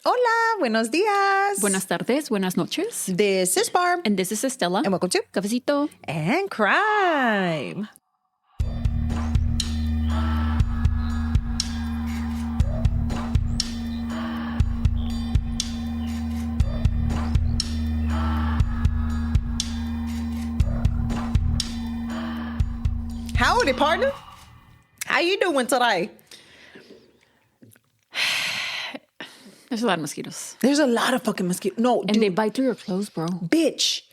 Hola, buenos días. Buenas tardes, buenas noches. This is Barb. And this is Estella. And welcome to Cafecito. And Crime. Howdy, partner. How you doing today? There's a lot of mosquitoes. There's a lot of fucking mosquitoes. No, and they bite through your clothes, bro. Bitch,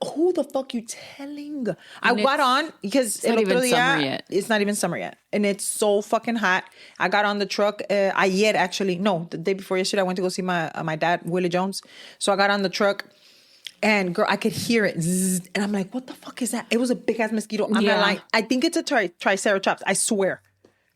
who the fuck you telling? I got on because it's not even summer yet. It's not even summer yet. And it's so fucking hot. I got on the truck. The day before yesterday, I went to go see my dad, Willie Jones. So I got on the truck. And girl, I could hear it. Zzz, and I'm like, what the fuck is that? It was a big ass mosquito. I'm not lying. I think it's a triceratops. I swear.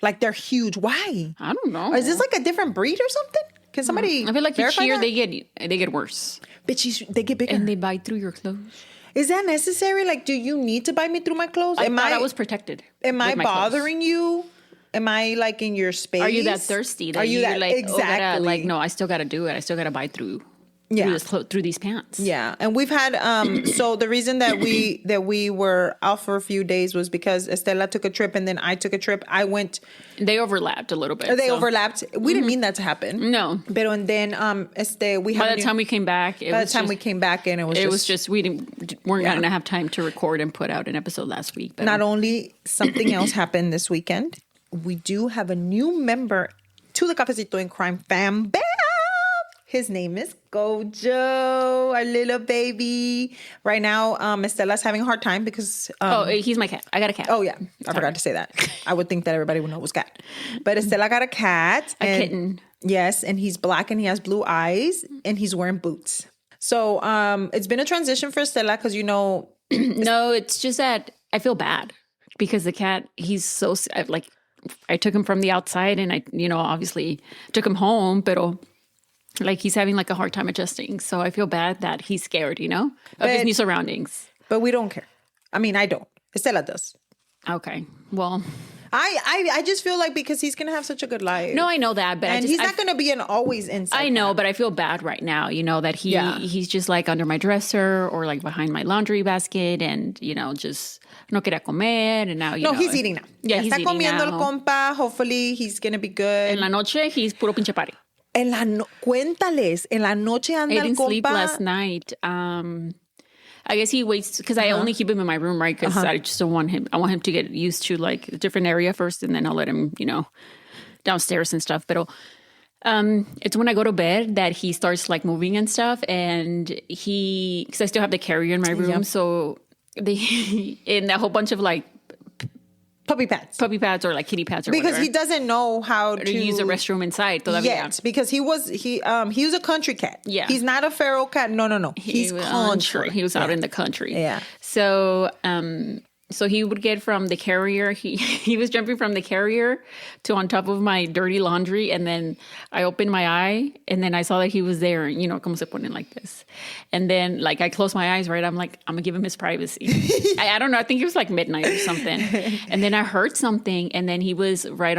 Like they're huge. Why? I don't know. Or is this like a different breed or something? Can somebody I feel like each year that? they get worse. Bitch, they get bigger. And they bite through your clothes. Is that necessary? Like, do you need to bite me through my clothes? I thought I was protected. Am I bothering you? Am I like in your space? Are you that thirsty? That Are you that like, exactly? No, I still gotta do it. I still gotta bite through. Yeah. Through these pants. Yeah. And we've had so the reason that we were out for a few days was because Estella took a trip and then I took a trip. They overlapped a little bit. They overlapped. We didn't mean that to happen. No. But and then by the time we came back, and it was just we weren't gonna have time to record and put out an episode last week. But not only something else happened this weekend, we do have a new member to the Cafecito in Crime fam. Bam! His name is Gojo, our little baby. Right now, Estella's having a hard time because... he's my cat. I got a cat. Oh, yeah. I forgot to say that. I would think that everybody would know it was cat. But Estella got a cat. A kitten. Yes, and he's black and he has blue eyes and he's wearing boots. So it's been a transition for Estella because, No, it's just that I feel bad because the cat, he's so... I took him from the outside and I, obviously took him home, but... Like he's having like a hard time adjusting. So I feel bad that he's scared, of his new surroundings. But we don't care. I mean, I don't. Estella does. Okay. Well, I just feel like because he's going to have such a good life. No, I know that. But he's not going to be an always inside. I know, but I feel bad right now, that he's just like under my dresser or like behind my laundry basket and, just no quería comer. And now, No, he's eating now. Yeah, he's eating now. Está comiendo el compa. Hopefully he's going to be good. En la noche, he's puro pinche party. Cuéntales, en la noche anda el compa. I didn't sleep last night. I guess he waits because I only keep him in my room, right? Because I just don't want him. I want him to get used to like a different area first, and then I'll let him, downstairs and stuff. But it's when I go to bed that he starts like moving and stuff, and because I still have the carrier in my room, so in a whole bunch of like. Puppy pads or like kitty pads or because whatever. He doesn't know how to use a restroom inside todavía. Yet, because he was a country cat. Yeah, he's not a feral cat. No. He's country. He was out in the country. Yeah. So he would get from the carrier. He was jumping from the carrier to on top of my dirty laundry, and then I opened my eye, and then I saw that he was there. Como se ponen like this, and then like I closed my eyes. Right, I'm like, I'm gonna give him his privacy. I don't know. I think it was like midnight or something, and then I heard something, and then he was right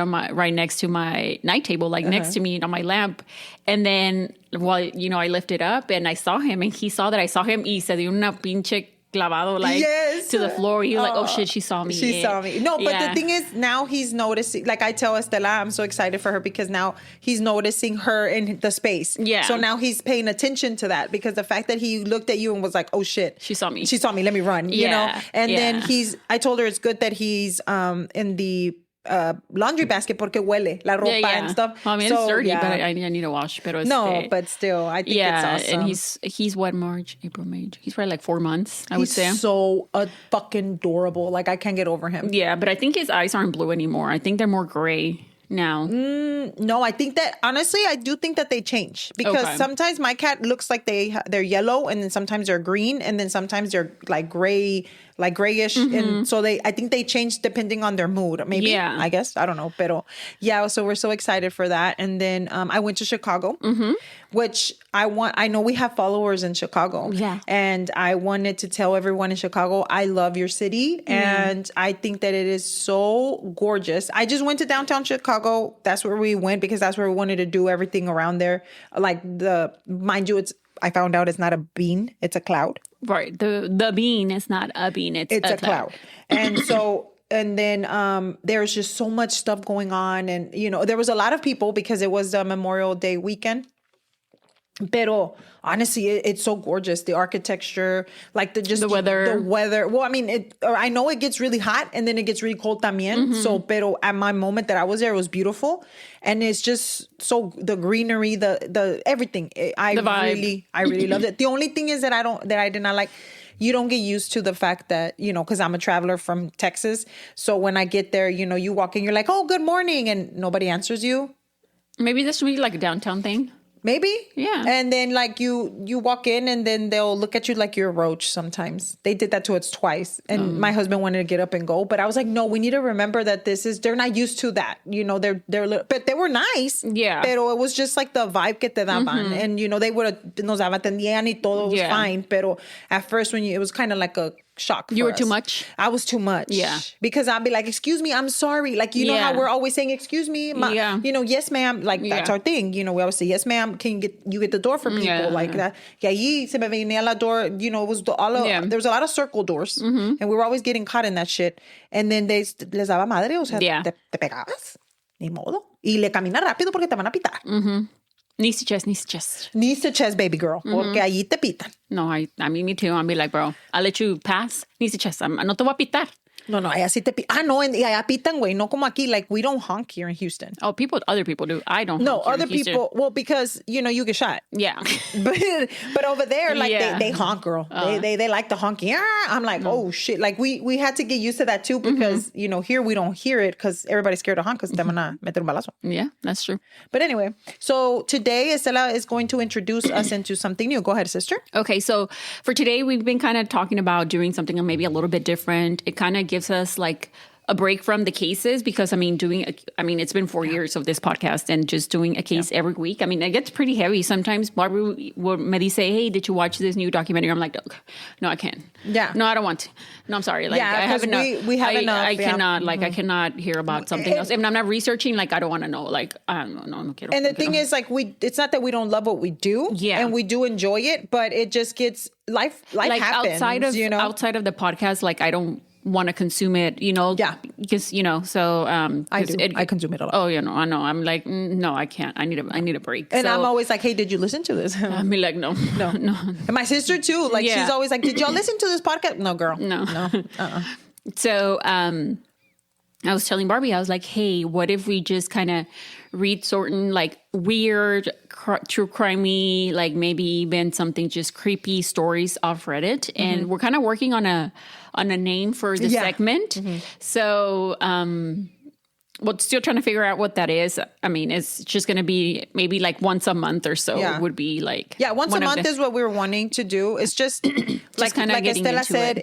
next to my night table, like next to me on my lamp, and then I lifted up and I saw him, and he saw that I saw him. Y se dio una pinche clavado to the floor. He was like, oh shit, she saw me. She saw me. No, but the thing is, now he's noticing. Like I tell Estella, I'm so excited for her because now he's noticing her in the space. Yeah. So now he's paying attention to that because the fact that he looked at you and was like, oh shit. She saw me. Let me run. And then I told her it's good that he's in the laundry basket porque huele la ropa and stuff. Well, I mean, it's dirty, but I need to wash. But still, I think it's awesome. And he's what, March, April, May? He's probably like 4 months, I would say. He's so fucking adorable. Like, I can't get over him. Yeah, but I think his eyes aren't blue anymore. I think they're more gray now. No, I think that, honestly, I do think that they change. Because sometimes my cat looks like they're yellow, and then sometimes they're green, and then sometimes they're like gray, like grayish. And so I think they changed depending on their mood. Maybe, Yeah. I guess. I don't know. Pero yeah, so we're so excited for that. And then I went to Chicago, which I know we have followers in Chicago. Yeah. And I wanted to tell everyone in Chicago, I love your city. And I think that it is so gorgeous. I just went to downtown Chicago. That's where we went because that's where we wanted to do everything around there. Like mind you, I found out it's not a bean, it's a cloud. Right. The bean is not a bean. It's a cloud. And so, and then there's just so much stuff going on. And, there was a lot of people because it was the Memorial Day weekend. Pero honestly, it's so gorgeous. The architecture, like the weather. The weather. Well, I mean, I know it gets really hot and then it gets really cold también. So, pero at my moment that I was there, it was beautiful, and it's just so the greenery, the everything. I really loved it. The only thing is that I did not like. You don't get used to the fact that, because I'm a traveler from Texas. So when I get there, you walk in, you're like, oh, good morning, and nobody answers you. Maybe this should be like a downtown thing. Maybe. Yeah. And then like you walk in and then they'll look at you like you're a roach sometimes. They did that to us twice. And my husband wanted to get up and go. But I was like, no, we need to remember that they're not used to that. But they were nice. Yeah. Pero it was just like the vibe que te daban. And, they nos atendían y todo was fine. Pero at first it was kind of like a shock. You were us. too much? I was too much. Yeah. Because I'd be like, excuse me, I'm sorry. Like, you know how we're always saying, excuse me. Yes, ma'am. Like, that's our thing. We always say, yes, ma'am. Can you get the door for people like that? Y allí se me venía la door, it was there was a lot of circle doors. And we were always getting caught in that shit. And then les daba madre, o sea, te pegabas. Ni modo. Y le camina rápido porque te van a pitar. Knees to chest. Knees to chest, baby girl. Porque allí te pitan. No, I mean, me too. I'll be like, bro, I'll let you pass. Knees to chest. No te voy a pitar. No, allá sí te pitan. No, y allá pitan, güey. No como aquí. Like, we don't honk here in Houston. Oh, other people do. I don't No, honk other people, well, because, you get shot. Yeah. But over there, like, they honk, girl. They like the honking. I'm like, oh, shit. Like, we had to get used to that, too, because, here we don't hear it because everybody's scared to honk because te van a meter un balazo. Yeah, that's true. But anyway, so today, Estela is going to introduce us into something new. Go ahead, sister. Okay, so for today, we've been kind of talking about doing something maybe a little bit different. It kind of gives us, like, a break from the cases because, it's been 4 years of this podcast and just doing a case every week. I mean, it gets pretty heavy. Sometimes Barbara me dice, hey, did you watch this new documentary? I'm like, no, I can't. Yeah. No, I don't want to. No, I'm sorry. Like, I have enough. We have enough. I cannot, I cannot hear about something else. If I'm not researching, like, I don't want to know. Like, I don't know. No quiero. And the thing is, like, it's not that we don't love what we do. Yeah. And we do enjoy it, but it just gets, life like happens, outside of the podcast, like, I don't want to consume it, Yeah. Because, so I do. I consume it a lot. Oh, I know. I'm like, no, I can't. I need a break. And I'm always like, hey, did you listen to this? I'm like, no. And my sister too. Like, she's always like, did y'all listen to this podcast? No, girl. No. So I was telling Barbie, I was like, hey, what if we just kind of read certain, like, weird, true crimey, like, maybe even something just creepy stories off Reddit. And we're kind of working on a name for the segment. So we're still trying to figure out what that is. I mean, it's just going to be maybe like once a month or so. Yeah. Would be like once a month is what we're wanting to do. It's just like Estela said,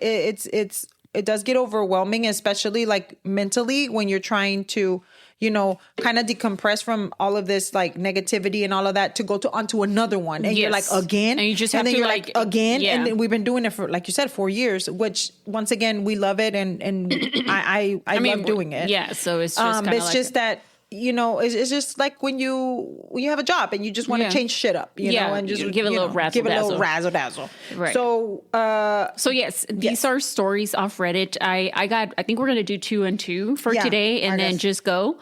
it does get overwhelming, especially like mentally when you're trying to, kind of decompress from all of this like negativity and all of that to go onto another one. And you're like, again? And you just have and then to you're like again. Yeah. And then we've been doing it for, like you said, 4 years, which once again, we love it. And I love doing it. Yeah. So it's just kind of just that, it's just like when you have a job and you just want to change shit up, and just give it a little razzle dazzle. Right. So, yes, these are stories off Reddit. I think we're going to do 2 and 2 for today and then just go.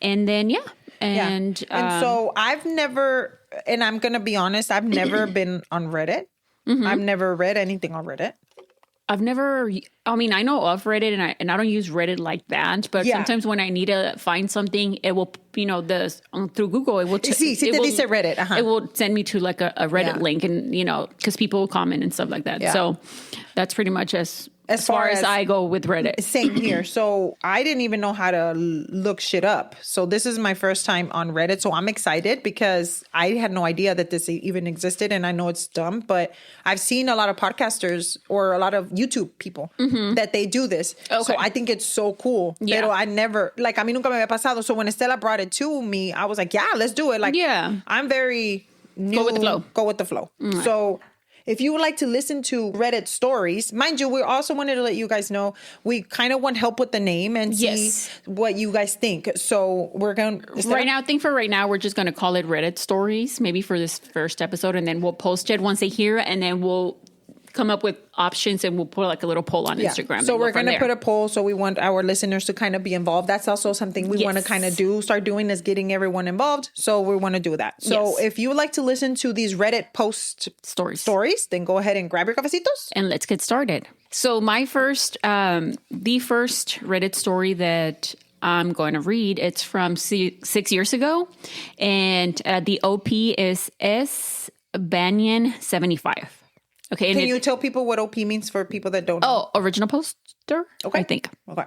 And then, And so I've never, and I'm going to be honest, I've never been on Reddit. I've never read anything on Reddit. I know of Reddit and I don't use Reddit like that, but sometimes when I need to find something, it will, through Google, it will. Te dice Reddit. Uh-huh. It will send me to like a Reddit link and, because people will comment and stuff like that. Yeah. So that's pretty much as as far as I go with Reddit. Same here. So I didn't even know how to look shit up. So this is my first time on Reddit. So I'm excited because I had no idea that this even existed. And I know it's dumb, but I've seen a lot of podcasters or a lot of YouTube people that they do this. Okay. So I think it's so cool. Yeah. Pero I never, like, a mí nunca me había pasado. So when Estela brought it to me, I was like, yeah, let's do it. Like, Yeah. I'm very new. Go with the flow. Go with the flow. So if you would like to listen to Reddit stories, mind you, we also wanted to let you guys know we kind of want help with the name and see what you guys think. So we're going to... I think for right now, we're just going to call it Reddit stories, maybe for this first episode, and then we'll post it once they hear it, and then we'll come up with options and we'll put like a little poll on Instagram. So we're going to put a poll. So we want our listeners to kind of be involved. That's also something we want to kind of start doing is getting everyone involved. So we want to do that. So if you would like to listen to these Reddit post stories, then go ahead and grab your cafecitos. And let's get started. So my first, the first Reddit story that I'm going to read, it's from 6 years ago. And the OP is S Banyan 75. Okay. Can you tell people what OP means for people that don't know? Oh, original poster? Okay. I think. Okay.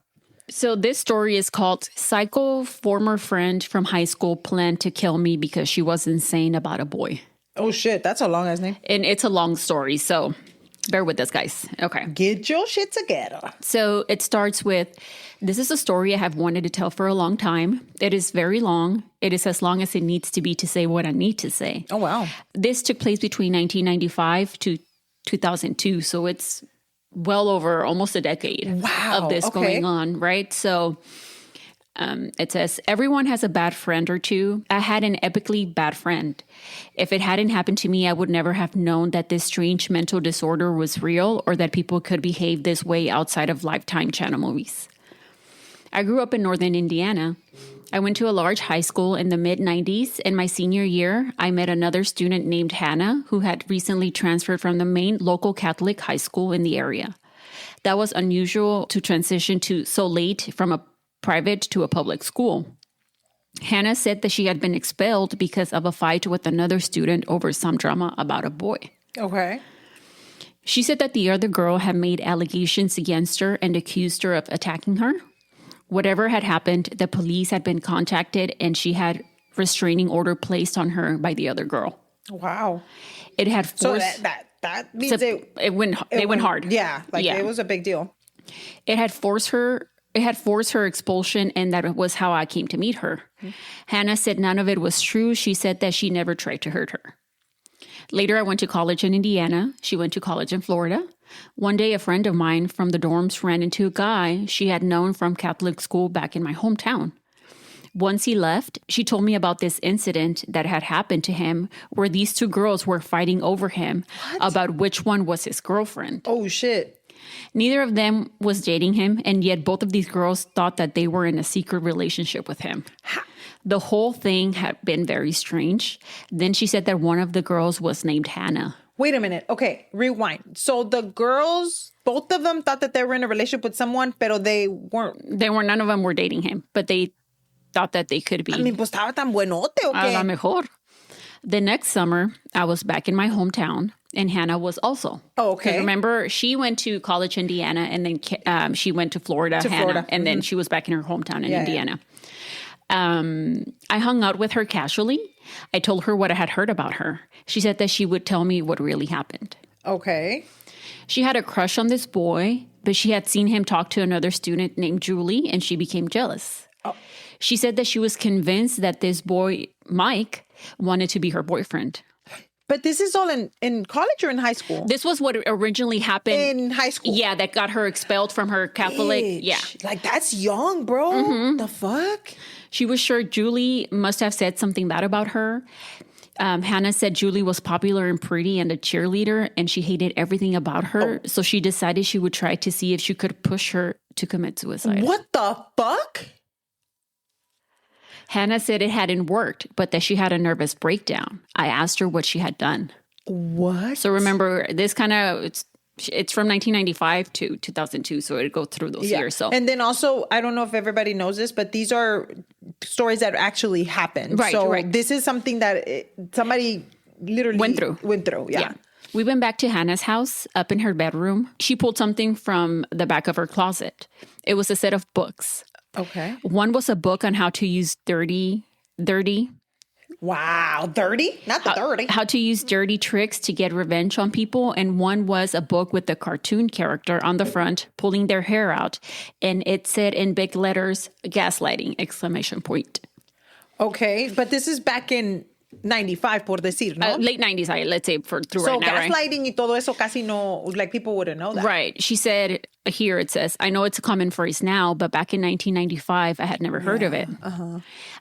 So this story is called Psycho Former Friend from High School Planned to Kill Me Because She Was Insane About a Boy. Oh, shit. That's a long ass name. And it's a long story, so bear with us, guys. Okay. Get your shit together. So it starts with, this is a story I have wanted to tell for a long time. It is very long. It is as long as it needs to be to say what I need to say. Oh, wow. This took place between 1995 to 2002. So it's well over almost a decade of this going on, right? So it says, everyone has a bad friend or two. I had an epically bad friend. If it hadn't happened to me, I would never have known that this strange mental disorder was real or that people could behave this way outside of Lifetime channel movies. I grew up in northern Indiana. I went to a large high school in the mid-90s. In my senior year, I met another student named Hannah who had recently transferred from the main local Catholic high school in the area. That was unusual to transition to so late from a private to a public school. Hannah said that she had been expelled because of a fight with another student over some drama about a boy. Okay. She said that the other girl had made allegations against her and accused her of attacking her. Whatever had happened, the police had been contacted and she had restraining order placed on her by the other girl. Wow. It had forced... So that means it went hard. Yeah. It was a big deal. It had forced her expulsion, and that was how I came to meet her. Mm-hmm. Hannah said none of it was true. She said that she never tried to hurt her. Later, I went to college in Indiana. She went to college in Florida. One day, a friend of mine from the dorms ran into a guy she had known from Catholic school back in my hometown. Once he left, she told me about this incident that had happened to him where these two girls were fighting over him about which one was his girlfriend. Oh, shit. Neither of them was dating him, and yet both of these girls thought that they were in a secret relationship with him. The whole thing had been very strange. Then she said that one of the girls was named Hannah. Wait a minute. Okay, rewind. So the girls, both of them thought that they were in a relationship with someone, pero they weren't. None of them were dating him, but they thought that they could be. I mean, pues estaba tan buenote, ¿o qué? A lo mejor. The next summer, I was back in my hometown, and Hannah was also. Oh, okay. Remember, she went to college in Indiana, and then she went to Florida, and then she was back in her hometown in Indiana. Yeah. I hung out with her casually. I told her what I had heard about her. She said that she would tell me what really happened. Okay. She had a crush on this boy, but she had seen him talk to another student named Julie, and she became jealous. Oh. She said that she was convinced that this boy, Mike, wanted to be her boyfriend. But this is all in college or in high school? This was what originally happened. In high school? Yeah, that got her expelled from her Catholic. Bitch. Yeah. Like, that's young, bro. Mm-hmm. The fuck? She was sure Julie must have said something bad about her. Hannah said Julie was popular and pretty and a cheerleader, and she hated everything about her. Oh. So she decided she would try to see if she could push her to commit suicide. What the fuck? Hannah said it hadn't worked, but that she had a nervous breakdown. I asked her what she had done. What? So remember, this kind of, it's from 1995 to 2002, so it goes through those years. So. And then also, I don't know if everybody knows this, but these are stories that actually happened. Right, so right. This is something that somebody literally went through. Yeah. We went back to Hannah's house up in her bedroom. She pulled something from the back of her closet. It was a set of books. Okay. One was a book on how to use dirty, Wow. Dirty? Not the dirty. how to use dirty tricks to get revenge on people. And one was a book with the cartoon character on the front pulling their hair out. And it said in big letters, gaslighting, exclamation point. Okay. But this is back in 95, por decir, no? Late 90s, let's say, through So right now, right? gaslighting y todo eso casi no, like people wouldn't know that. Right. She said, here it says, I know it's a common phrase now, but back in 1995, I had never heard of it.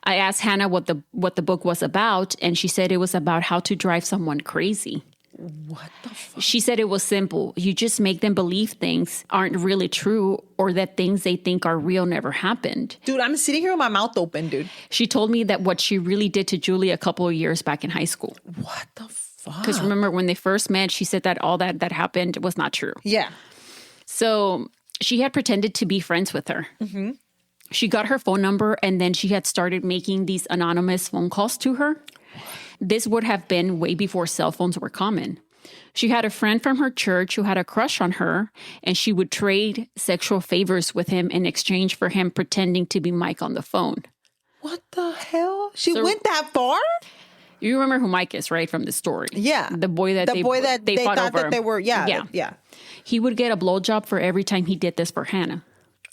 I asked Hannah what the book was about, and she said it was about how to drive someone crazy. What the fuck? She said it was simple. You just make them believe things aren't really true or that things they think are real never happened. Dude, I'm sitting here with my mouth open, dude. She told me that what she really did to Julie a couple of years back in high school. What the fuck? Because remember, when they first met, she said that all that happened was not true. Yeah. So she had pretended to be friends with her. Mm-hmm. She got her phone number, and then she had started making these anonymous phone calls to her. This would have been way before cell phones were common. She had a friend from her church who had a crush on her, and she would trade sexual favors with him in exchange for him pretending to be Mike on the phone. What the hell? She went that far? You remember who Mike is, right, from the story? Yeah. The boy that they fought thought over. that they were, yeah. He would get a blowjob for every time he did this for Hannah.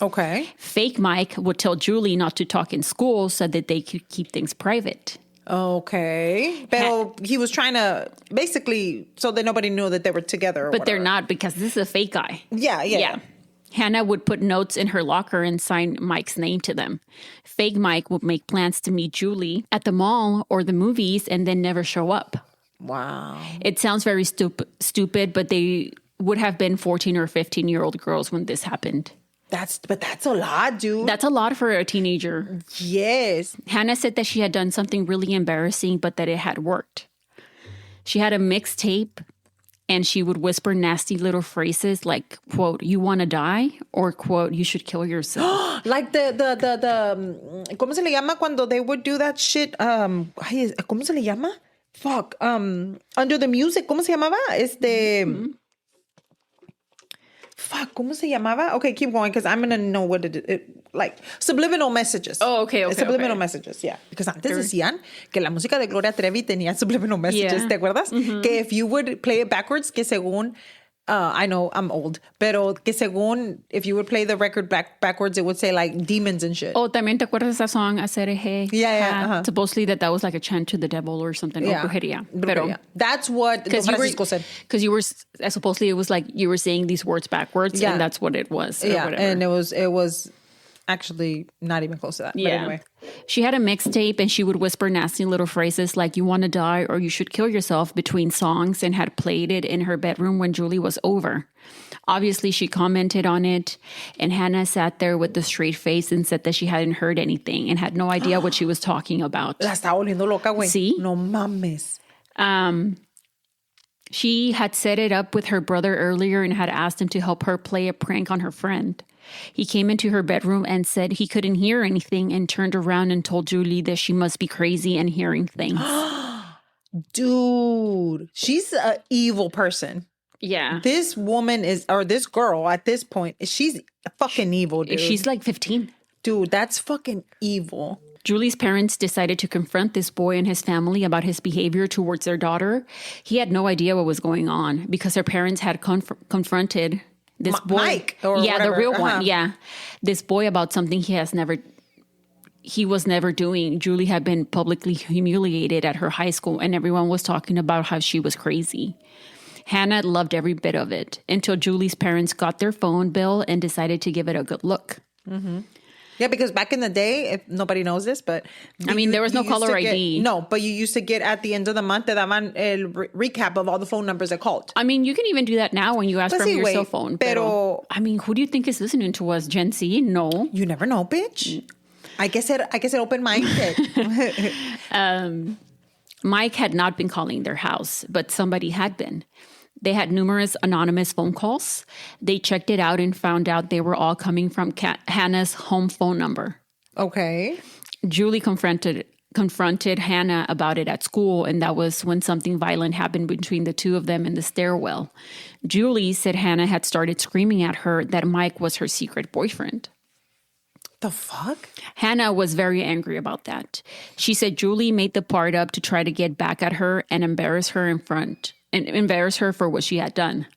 Okay. Fake Mike would tell Julie not to talk in school so that they could keep things private. Okay. But he was trying to basically so that nobody knew that they were together. But they're not, because this is a fake guy. Yeah. Hannah would put notes in her locker and sign Mike's name to them. Fake Mike would make plans to meet Julie at the mall or the movies and then never show up. Wow. It sounds very stupid, but they would have been 14 or 15-year-old girls when this happened. But that's a lot, dude. That's a lot for a teenager. Yes. Hannah said that she had done something really embarrassing, but that it had worked. She had a mixtape, and she would whisper nasty little phrases like, quote, you want to die? Or, quote, you should kill yourself. Like the ¿cómo se le llama cuando they would do that shit? ¿Cómo se le llama? Fuck. Under the music, ¿cómo se llamaba? Fuck, ¿cómo se llamaba? Okay, keep going, because I'm going to know what like, subliminal messages. Oh, okay. Subliminal messages, yeah. Because antes decían que la música de Gloria Trevi tenía subliminal messages, Yeah. ¿te acuerdas? Que if you would play it backwards, que según, I know I'm old, pero que según, if you would play the record backwards, it would say like demons and shit. Oh, también te acuerdas esa song, Acereje? Yeah. Supposedly that was like a chant to the devil or something. Yeah. Or brujería. Pero that's what Don Francisco said. Because you were, supposedly it was like you were saying these words backwards, Yeah. and that's what it was. Or Yeah, whatever. and it was actually not even close to that. Yeah. But anyway. She had a mixtape, and she would whisper nasty little phrases like, you want to die or you should kill yourself between songs, and had played it in her bedroom when Julie was over. Obviously, she commented on it, and Hannah sat there with a straight face and said that she hadn't heard anything and had no idea what she was talking about. La estaba volviendo loca, güey. Sí. No mames. She had set it up with her brother earlier and had asked him to help her play a prank on her friend. He came into her bedroom and said he couldn't hear anything, and turned around and told Julie that she must be crazy and hearing things. Dude, she's an evil person. Yeah. This woman or this girl at this point, she's fucking evil, dude. She's like 15. Dude, that's fucking evil. Julie's parents decided to confront this boy and his family about his behavior towards their daughter. He had no idea what was going on because her parents had confronted this boy. Mike, or yeah, whatever. the real one. Yeah. This boy about something he was never doing. Julie had been publicly humiliated at her high school, and everyone was talking about how she was crazy. Hannah loved every bit of it until Julie's parents got their phone bill and decided to give it a good look. Mm-hmm. Yeah, because back in the day, if nobody knows this, but I mean, there was no caller ID. No, but you used to get at the end of the month, te daban el recap of all the phone numbers that called. I mean, you can even do that now when you ask Pues from sí, your güey, cell phone. pero I mean, who do you think is listening to us? Gen Z? No. You never know, bitch. I guess it open-minded. Mike had not been calling their house, but somebody had been. They had numerous anonymous phone calls. They checked it out and found out they were all coming from Hannah's home phone number. Okay. Julie confronted confronted Hannah about it at school, and that was when something violent happened between the two of them in the stairwell. Julie said Hannah had started screaming at her that Mike was her secret boyfriend. The fuck? Hannah was very angry about that. She said Julie made the part up to try to get back at her and embarrass her for what she had done.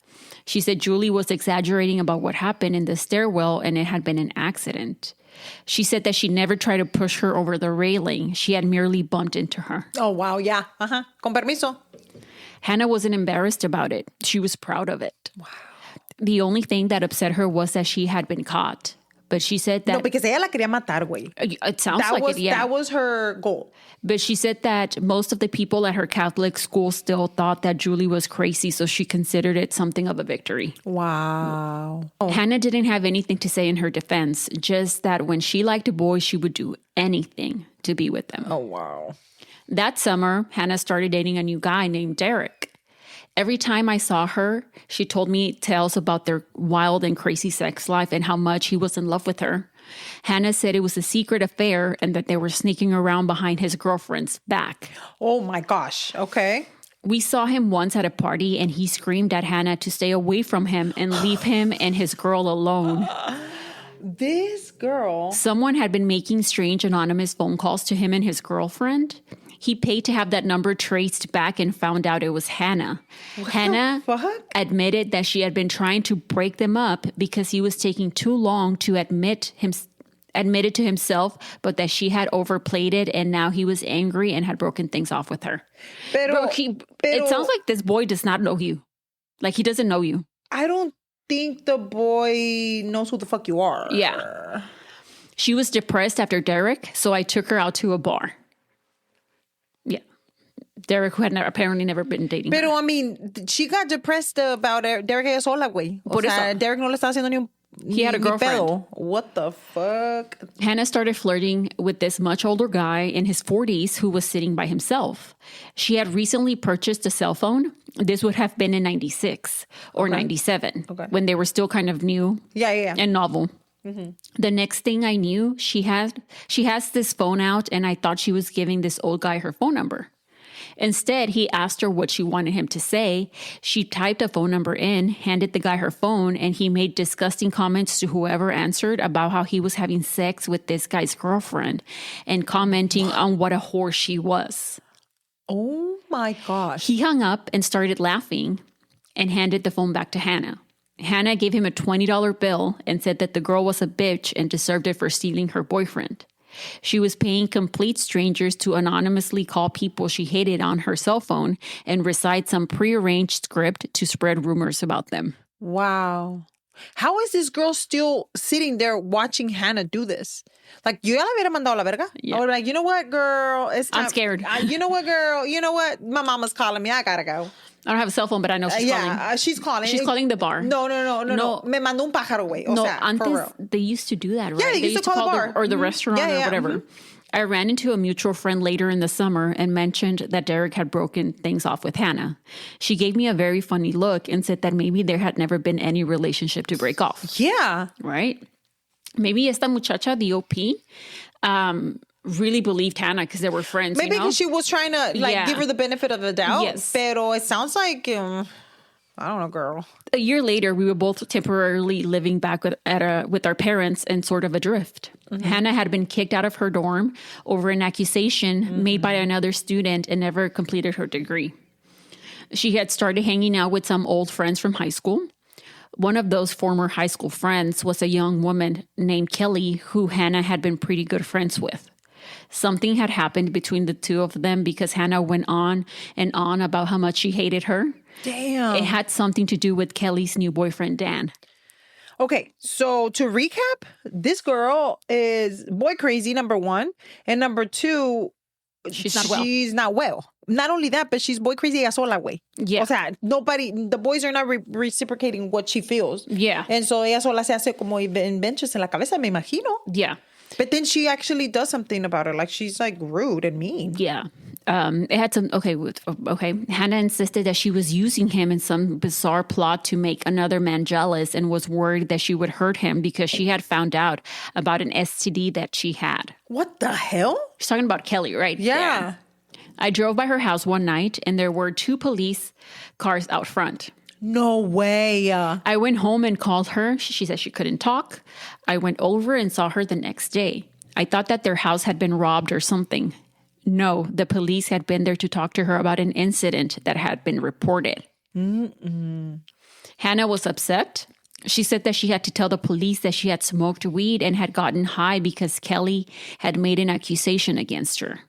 She said Julie was exaggerating about what happened in the stairwell and it had been an accident. She said that she never tried to push her over the railing. She had merely bumped into her. Oh, wow. Yeah. Con permiso. Hannah wasn't embarrassed about it. She was proud of it. Wow. The only thing that upset her was that she had been caught. But she said that... No, because ella la quería matar, güey. It sounds it, yeah. That was her goal. But she said that most of the people at her Catholic school still thought that Julie was crazy, so she considered it something of a victory. Wow. Hannah didn't have anything to say in her defense, just that when she liked a boy, she would do anything to be with them. Oh, wow. That summer, Hannah started dating a new guy named Derek. Every time I saw her, she told me tales about their wild and crazy sex life and how much he was in love with her. Hannah said it was a secret affair and that they were sneaking around behind his girlfriend's back. Oh my gosh. Okay. We saw him once at a party and he screamed at Hannah to stay away from him and leave him and his girl alone. This girl. Someone had been making strange anonymous phone calls to him and his girlfriend. He paid to have that number traced back and found out it was Hannah. Hannah admitted that she had been trying to break them up because he was taking too long to admit it to himself, but that she had overplayed it and now he was angry and had broken things off with her. It sounds like this boy does not know you. Like he doesn't know you. I don't think the boy knows who the fuck you are. Yeah. She was depressed after Derek, so I took her out to a bar. Yeah. Derek, who had apparently never been dating her. Pero, I mean, she got depressed about Derek ella sola, güey. O sea, Derek no le estaba haciendo ni un He had a girlfriend. Pedo. What the fuck? Hannah started flirting with this much older guy in his 40s who was sitting by himself. She had recently purchased a cell phone. This would have been in 96 or 97 when they were still kind of new and novel. Mm-hmm. The next thing I knew, she has this phone out and I thought she was giving this old guy her phone number. Instead, he asked her what she wanted him to say. She typed a phone number in, handed the guy her phone, and he made disgusting comments to whoever answered about how he was having sex with this guy's girlfriend and commenting on what a whore she was. Oh my gosh. He hung up and started laughing and handed the phone back to Hannah. Hannah gave him a $20 bill and said that the girl was a bitch and deserved it for stealing her boyfriend. She was paying complete strangers to anonymously call people she hated on her cell phone and recite some prearranged script to spread rumors about them. Wow. How is this girl still sitting there watching Hannah do this? Like, yo ya la hubiera mandado a la verga. Yeah. I would be like, you know what, girl? I'm scared. You know what, girl? You know what? My mama's calling me. I gotta go. I don't have a cell phone, but I know she's calling. She's calling. She's calling the bar. No. Me mandó un pájaro, güey. No, sea, antes, they used to do that, right? Yeah, they used to call the bar. Or the restaurant or whatever. Mm-hmm. I ran into a mutual friend later in the summer and mentioned that Derek had broken things off with Hannah. She gave me a very funny look and said that maybe there had never been any relationship to break off. Yeah. Right? Maybe esta muchacha, the OP, really believed Hannah because they were friends. Maybe because she was trying to give her the benefit of the doubt. Yes. Pero it sounds like, I don't know, girl. A year later, we were both temporarily living back with our parents and sort of adrift. Mm-hmm. Hannah had been kicked out of her dorm over an accusation made by another student and never completed her degree. She had started hanging out with some old friends from high school. One of those former high school friends was a young woman named Kelly who Hannah had been pretty good friends with. Something had happened between the two of them because Hannah went on and on about how much she hated her. Damn. It had something to do with Kelly's new boyfriend, Dan. Okay, so to recap, this girl is boy crazy, number one. And number two, she's not well. She's not well. Not only that, but she's boy crazy sola, güey. Yeah. O sea, the boys are not reciprocating what she feels. Yeah. And so ella sola se hace como inventions en la cabeza, me imagino. Yeah. But then she actually does something about her. Like, she's like rude and mean. Yeah. It had some, okay. Hannah insisted that she was using him in some bizarre plot to make another man jealous and was worried that she would hurt him because she had found out about an STD that she had. What the hell? She's talking about Kelly, right? Yeah. I drove by her house one night and there were 2 police cars out front. No way. I went home and called her. She said she couldn't talk. I went over and saw her the next day. I thought that their house had been robbed or something. No, the police had been there to talk to her about an incident that had been reported. Hannah was upset. She said that she had to tell the police that she had smoked weed and had gotten high because Kelly had made an accusation against her.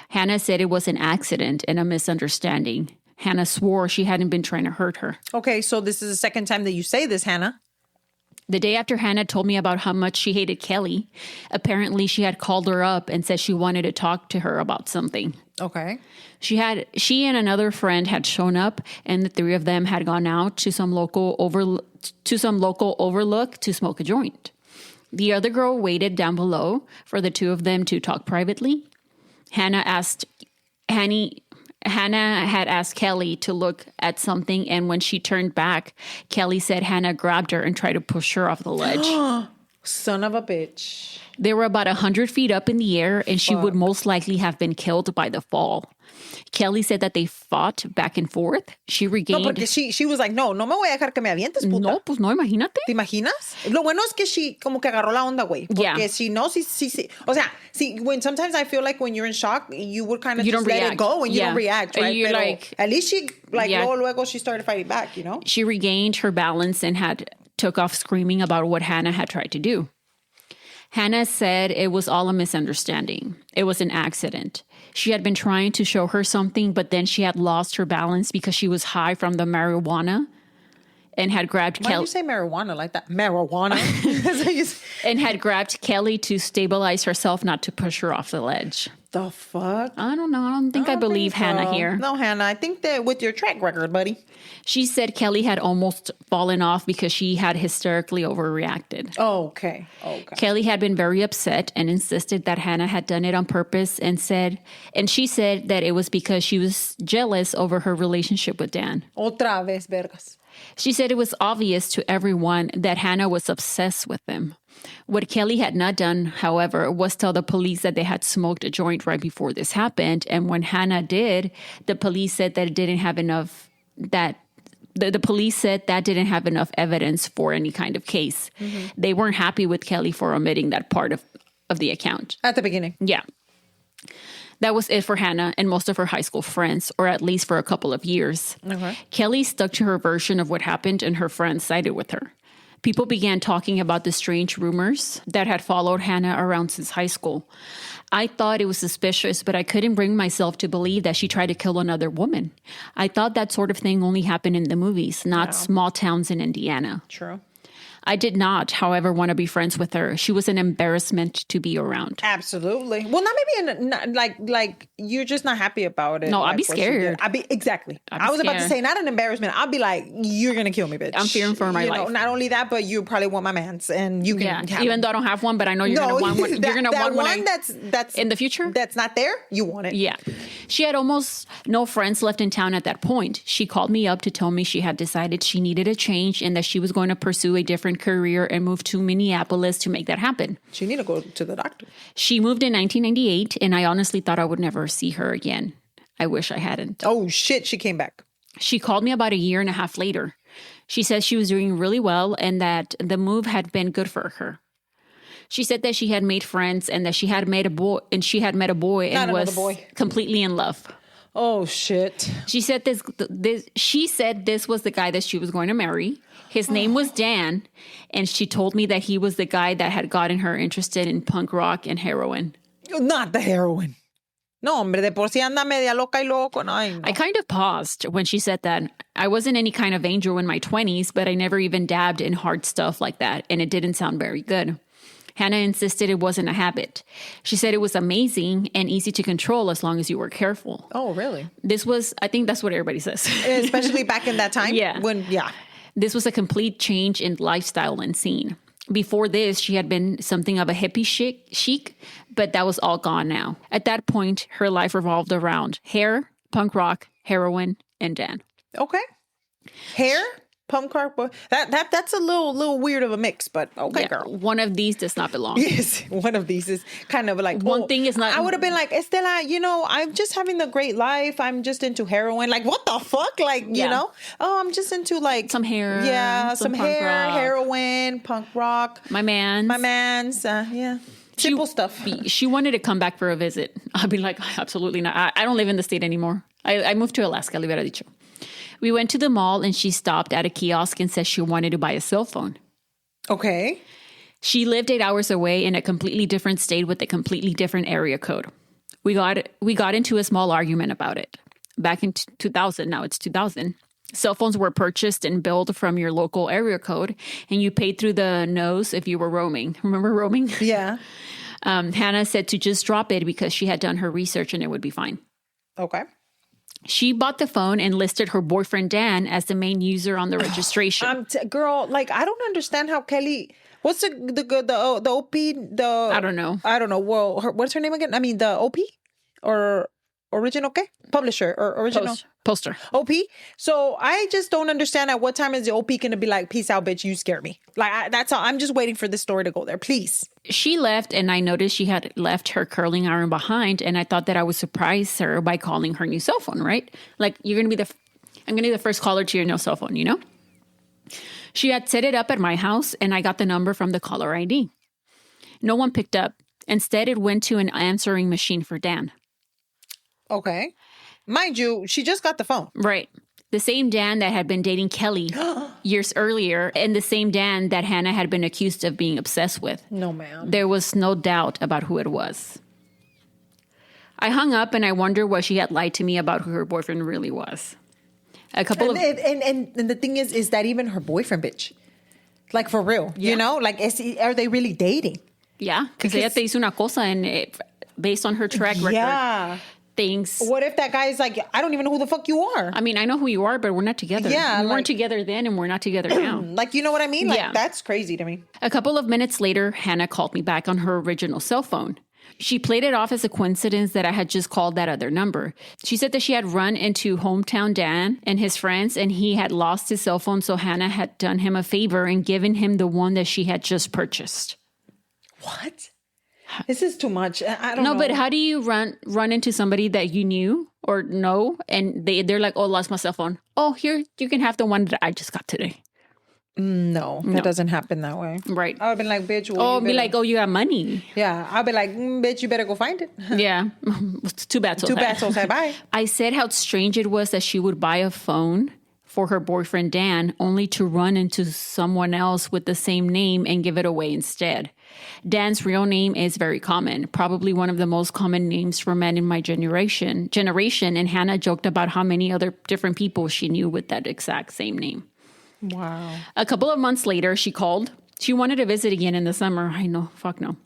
Hannah said it was an accident and a misunderstanding. Hannah swore she hadn't been trying to hurt her. Okay, so this is the second time that you say this, Hannah. The day after Hannah told me about how much she hated Kelly, apparently she had called her up and said she wanted to talk to her about something. Okay. She and another friend had shown up, and the 3 of them had gone out to some local overlook to smoke a joint. The other girl waited down below for the 2 of them to talk privately. Hannah had asked Kelly to look at something, and when she turned back, Kelly said Hannah grabbed her and tried to push her off the ledge. Son of a bitch. They were about 100 feet up in the air, and she would most likely have been killed by the fall. Kelly said that they fought back and forth. She regained... No, porque she was like, no me voy a dejar que me avientes, puta. No, pues no, imagínate. ¿Te imaginas? Lo bueno es que she como que agarró la onda, güey. Porque si no, sí. O sea, when sometimes I feel like when you're in shock, you would kind of just let it go and you don't react, right? You're Pero at least she, luego she started fighting back, you know? She regained her balance and took off screaming about what Hannah had tried to do. Hannah said it was all a misunderstanding. It was an accident. She had been trying to show her something, but then she had lost her balance because she was high from the marijuana and had grabbed Kelly. Why do you say marijuana like that? Marijuana? And had grabbed Kelly to stabilize herself, not to push her off the ledge. The fuck? I don't know. I don't think I believe Hannah here. No, Hannah. I think that with your track record, buddy. She said Kelly had almost fallen off because she had hysterically overreacted. Oh, okay. Kelly had been very upset and insisted that Hannah had done it on purpose and she said that it was because she was jealous over her relationship with Dan. Otra vez, vergas. She said it was obvious to everyone that Hannah was obsessed with him. What Kelly had not done, however, was tell the police that they had smoked a joint right before this happened. And when Hannah did, the police said that it didn't have enough, the police said that didn't have enough evidence for any kind of case. Mm-hmm. They weren't happy with Kelly for omitting that part of the account. At the beginning. Yeah. That was it for Hannah and most of her high school friends, or at least for a couple of years. Okay. Kelly stuck to her version of what happened and her friends sided with her. People began talking about the strange rumors that had followed Hannah around since high school. I thought it was suspicious, but I couldn't bring myself to believe that she tried to kill another woman. I thought that sort of thing only happened in the movies, not small towns in Indiana. True. I did not, however, want to be friends with her. She was an embarrassment to be around. Absolutely. Well, not maybe like you're just not happy about it. No, like I'd be scared. Exactly. I was about to say not an embarrassment. I'd be like, you're gonna kill me, bitch. I'm fearing for my life. Not only that, but you probably want my man's, and you can. Yeah. Even though I don't have one, but I know you're gonna want one. You're gonna want one that's in the future. That's not there. You want it. Yeah. She had almost no friends left in town at that point. She called me up to tell me she had decided she needed a change and that she was going to pursue a different career and move to Minneapolis to make that happen. She needed to go to the doctor. She moved in 1998, and I honestly thought I would never see her again. I wish I hadn't. Oh, shit. She came back. She called me about a year and a half later. She said she was doing really well and that the move had been good for her. She said that she had made friends and that she had met a boy and was completely in love. Oh, shit. She said this was the guy that she was going to marry. His name was Dan, and she told me that he was the guy that had gotten her interested in punk rock and heroin. Not the heroin. No, hombre, de por si anda media loca y loco. No, ay, no. I kind of paused when she said that. I wasn't any kind of angel in my 20s, but I never even dabbed in hard stuff like that, and it didn't sound very good. Hannah insisted it wasn't a habit. She said it was amazing and easy to control as long as you were careful. Oh, really? I think that's what everybody says. Especially back in that time? Yeah. Yeah. This was a complete change in lifestyle and scene. Before this, she had been something of a hippie chic, but that was all gone now. At that point, her life revolved around hair, punk rock, heroin, and Dan. Okay. Hair, punk rock. That's a little weird of a mix, but okay, girl. One of these does not belong. Yes, one of these is kind of like one thing is not. I would have been like, Estela, I'm just having the great life. I'm just into heroin. Like, what the fuck? Like, I'm just into like some hair. Yeah, some hair, rock. heroin, punk rock. My man's. Simple stuff. She wanted to come back for a visit. I'll be like, absolutely not. I don't live in the state anymore. I moved to Alaska, le hubiera dicho. We went to the mall and she stopped at a kiosk and said she wanted to buy a cell phone. Okay. She lived 8 hours away in a completely different state with a completely different area code. We got into a small argument about it. Back in 2000, now it's 2000, cell phones were purchased and billed from your local area code, and you paid through the nose if you were roaming. Remember roaming? Yeah. Hannah said to just drop it because she had done her research and it would be fine. Okay. She bought the phone and listed her boyfriend, Dan, as the main user on the registration. Girl, like, I don't understand how Kelly... What's the OP? I don't know. Well, what's her name again? I mean, the OP? Or original, okay? Publisher or original? Poster. OP. So I just don't understand at what time is the OP going to be like, peace out, bitch, you scare me. Like, that's all. I'm just waiting for this story to go there. Please. She left and I noticed she had left her curling iron behind, and I thought that I would surprise her by calling her new cell phone, right? Like, I'm going to be the first caller to your new cell phone, She had set it up at my house and I got the number from the caller ID. No one picked up. Instead, it went to an answering machine for Dan. Okay. Mind you, she just got the phone. Right. The same Dan that had been dating Kelly years earlier, and the same Dan that Hannah had been accused of being obsessed with. No, ma'am. There was no doubt about who it was. I hung up and I wondered what she had lied to me about who her boyfriend really was. And the thing is that even her boyfriend, bitch? Like, for real, Like, are they really dating? Yeah, because ella te hizo una cosa and based on her track record. Yeah. Things. What if that guy is like, I don't even know who the fuck you are? I mean, I know who you are, but we're not together. Yeah, we weren't together then and we're not together now. Like, you know what I mean? Like, that's crazy to me. A couple of minutes later, Hannah called me back on her original cell phone. She played it off as a coincidence that I had just called that other number. She said that she had run into hometown Dan and his friends and he had lost his cell phone, so Hannah had done him a favor and given him the one that she had just purchased. What? This is too much. I don't know. No, but how do you run into somebody that you knew or know and they're like, oh, lost my cell phone. Oh, here, you can have the one that I just got today. No, that doesn't happen that way. Right. I would have been like, bitch. You got money. Yeah. I'll be like, bitch, you better go find it. Yeah. Too bad. Too bad. So say bye. I said how strange it was that she would buy a phone for her boyfriend, Dan, only to run into someone else with the same name and give it away instead. Dan's real name is very common, probably one of the most common names for men in my generation. And Hannah joked about how many other different people she knew with that exact same name. Wow. A couple of months later, she called. She wanted to visit again in the summer. I know, fuck no.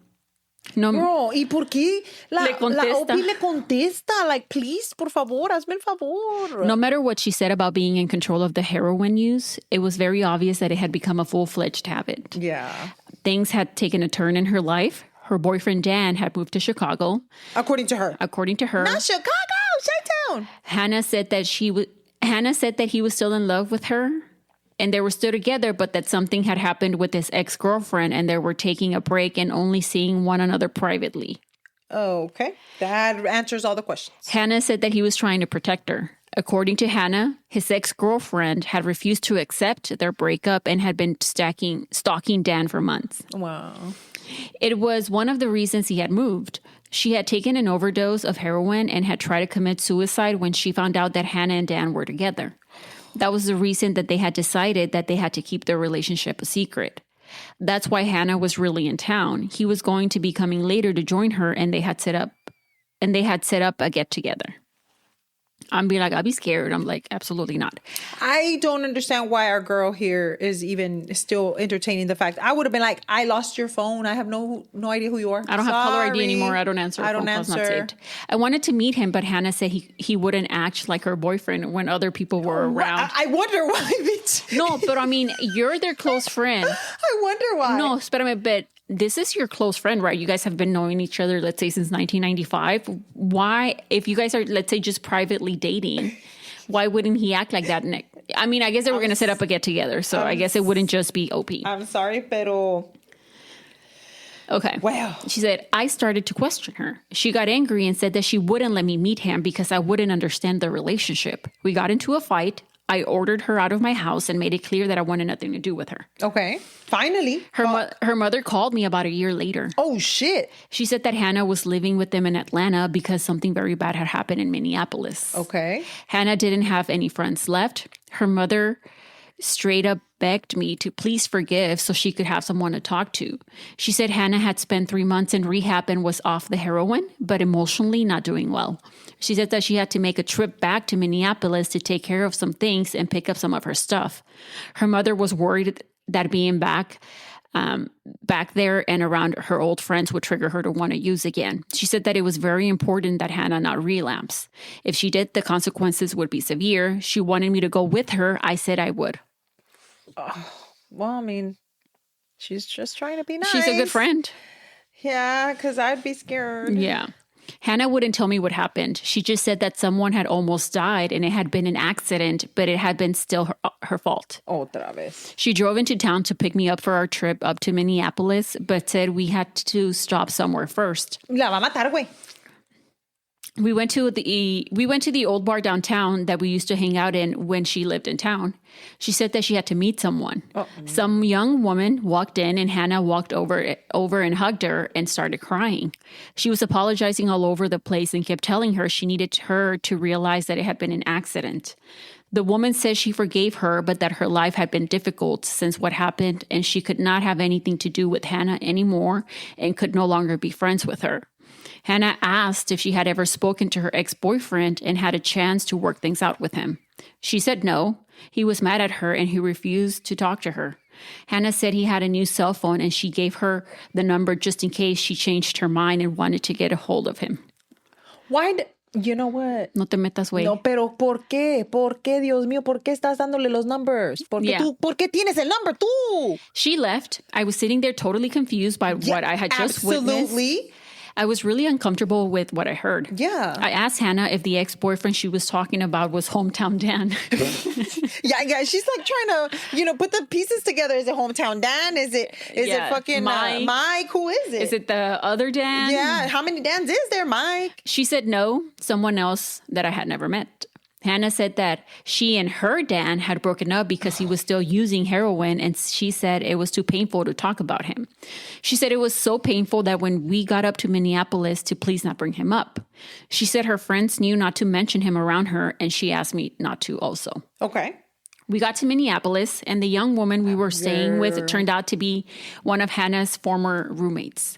No. Bro, ¿y por qué la contesta. OP le contesta? Like, please, por favor, hazme el favor. No matter what she said about being in control of the heroin use, it was very obvious that it had become a full-fledged habit. Yeah. Things had taken a turn in her life. Her boyfriend, Dan, had moved to Chicago. According to her. Not Chicago, Chi-Town. Hannah said that he was still in love with her. And they were still together, but that something had happened with his ex-girlfriend and they were taking a break and only seeing one another privately. Okay. That answers all the questions. Hannah said that he was trying to protect her. According to Hannah, his ex-girlfriend had refused to accept their breakup and had been stalking Dan for months. Wow. It was one of the reasons he had moved. She had taken an overdose of heroin and had tried to commit suicide when she found out that Hannah and Dan were together. That was the reason that they had decided that they had to keep their relationship a secret. That's why Hannah was really in town. He was going to be coming later to join her, and they had set up a get-together. I'm be like, I'll be scared. I'm like, absolutely not. I don't understand why our girl here is even still entertaining the fact. I would have been like, I lost your phone. I have no idea who you are. I don't have caller ID anymore. I don't answer. I don't phone calls answer. not saved. I wanted to meet him, but Hannah said he wouldn't act like her boyfriend when other people were around. I wonder why, bitch. No, but I mean, you're their close friend. I wonder why. No, espérame, but this is your close friend, right? You guys have been knowing each other, let's say, since 1995. Why, if you guys are, let's say, just privately dating, why wouldn't he act like that? I mean, I guess they were going to set up a get-together, so I guess it wouldn't just be OP. I'm sorry, pero... Okay. Wow. She said, I started to question her. She got angry and said that she wouldn't let me meet him because I wouldn't understand the relationship. We got into a fight. I ordered her out of my house and made it clear that I wanted nothing to do with her. Okay. Finally. Her mother called me about a year later. Oh, shit. She said that Hannah was living with them in Atlanta because something very bad had happened in Minneapolis. Okay. Hannah didn't have any friends left. Her mother straight up begged me to please forgive so she could have someone to talk to. She said Hannah had spent 3 months in rehab and was off the heroin, but emotionally not doing well. She said that she had to make a trip back to Minneapolis to take care of some things and pick up some of her stuff. Her mother was worried that being back there and around her old friends would trigger her to want to use again. She said that it was very important that Hannah not relapse. If she did, the consequences would be severe. She wanted me to go with her. I said I would. Well, I mean, she's just trying to be nice. She's a good friend. Yeah, because I'd be scared. Yeah. Hannah wouldn't tell me what happened. She just said that someone had almost died and it had been an accident, but it had been still her fault. Otra vez. She drove into town to pick me up for our trip up to Minneapolis, but said we had to stop somewhere first. La va a matar, güey. We went to the old bar downtown that we used to hang out in when she lived in town. She said that she had to meet someone. Some young woman walked in and Hannah walked over and hugged her and started crying. She was apologizing all over the place and kept telling her she needed her to realize that it had been an accident. The woman said she forgave her, but that her life had been difficult since what happened and she could not have anything to do with Hannah anymore and could no longer be friends with her. Hannah asked if she had ever spoken to her ex-boyfriend and had a chance to work things out with him. She said no. He was mad at her and he refused to talk to her. Hannah said he had a new cell phone and she gave her the number just in case she changed her mind and wanted to get a hold of him. Why? You know what? No te metas, güey. No, pero ¿por qué? ¿Por qué, Dios mío? ¿Por qué estás dándole los numbers? ¿Por qué tienes el number tú? She left. I was sitting there totally confused by what I had just witnessed. Absolutely. I was really uncomfortable with what I heard. Yeah. I asked Hannah if the ex-boyfriend she was talking about was hometown Dan. Yeah. She's like trying to, put the pieces together. Is it hometown Dan? Is it fucking Mike? Who is it? Is it the other Dan? Yeah. How many Dans is there, Mike? She said no, someone else that I had never met. Hannah said that she and her Dan had broken up because he was still using heroin, and she said it was too painful to talk about him. She said it was so painful that when we got up to Minneapolis to please not bring him up. She said her friends knew not to mention him around her, and she asked me not to also. Okay. We got to Minneapolis, and the young woman we were staying with turned out to be one of Hannah's former roommates.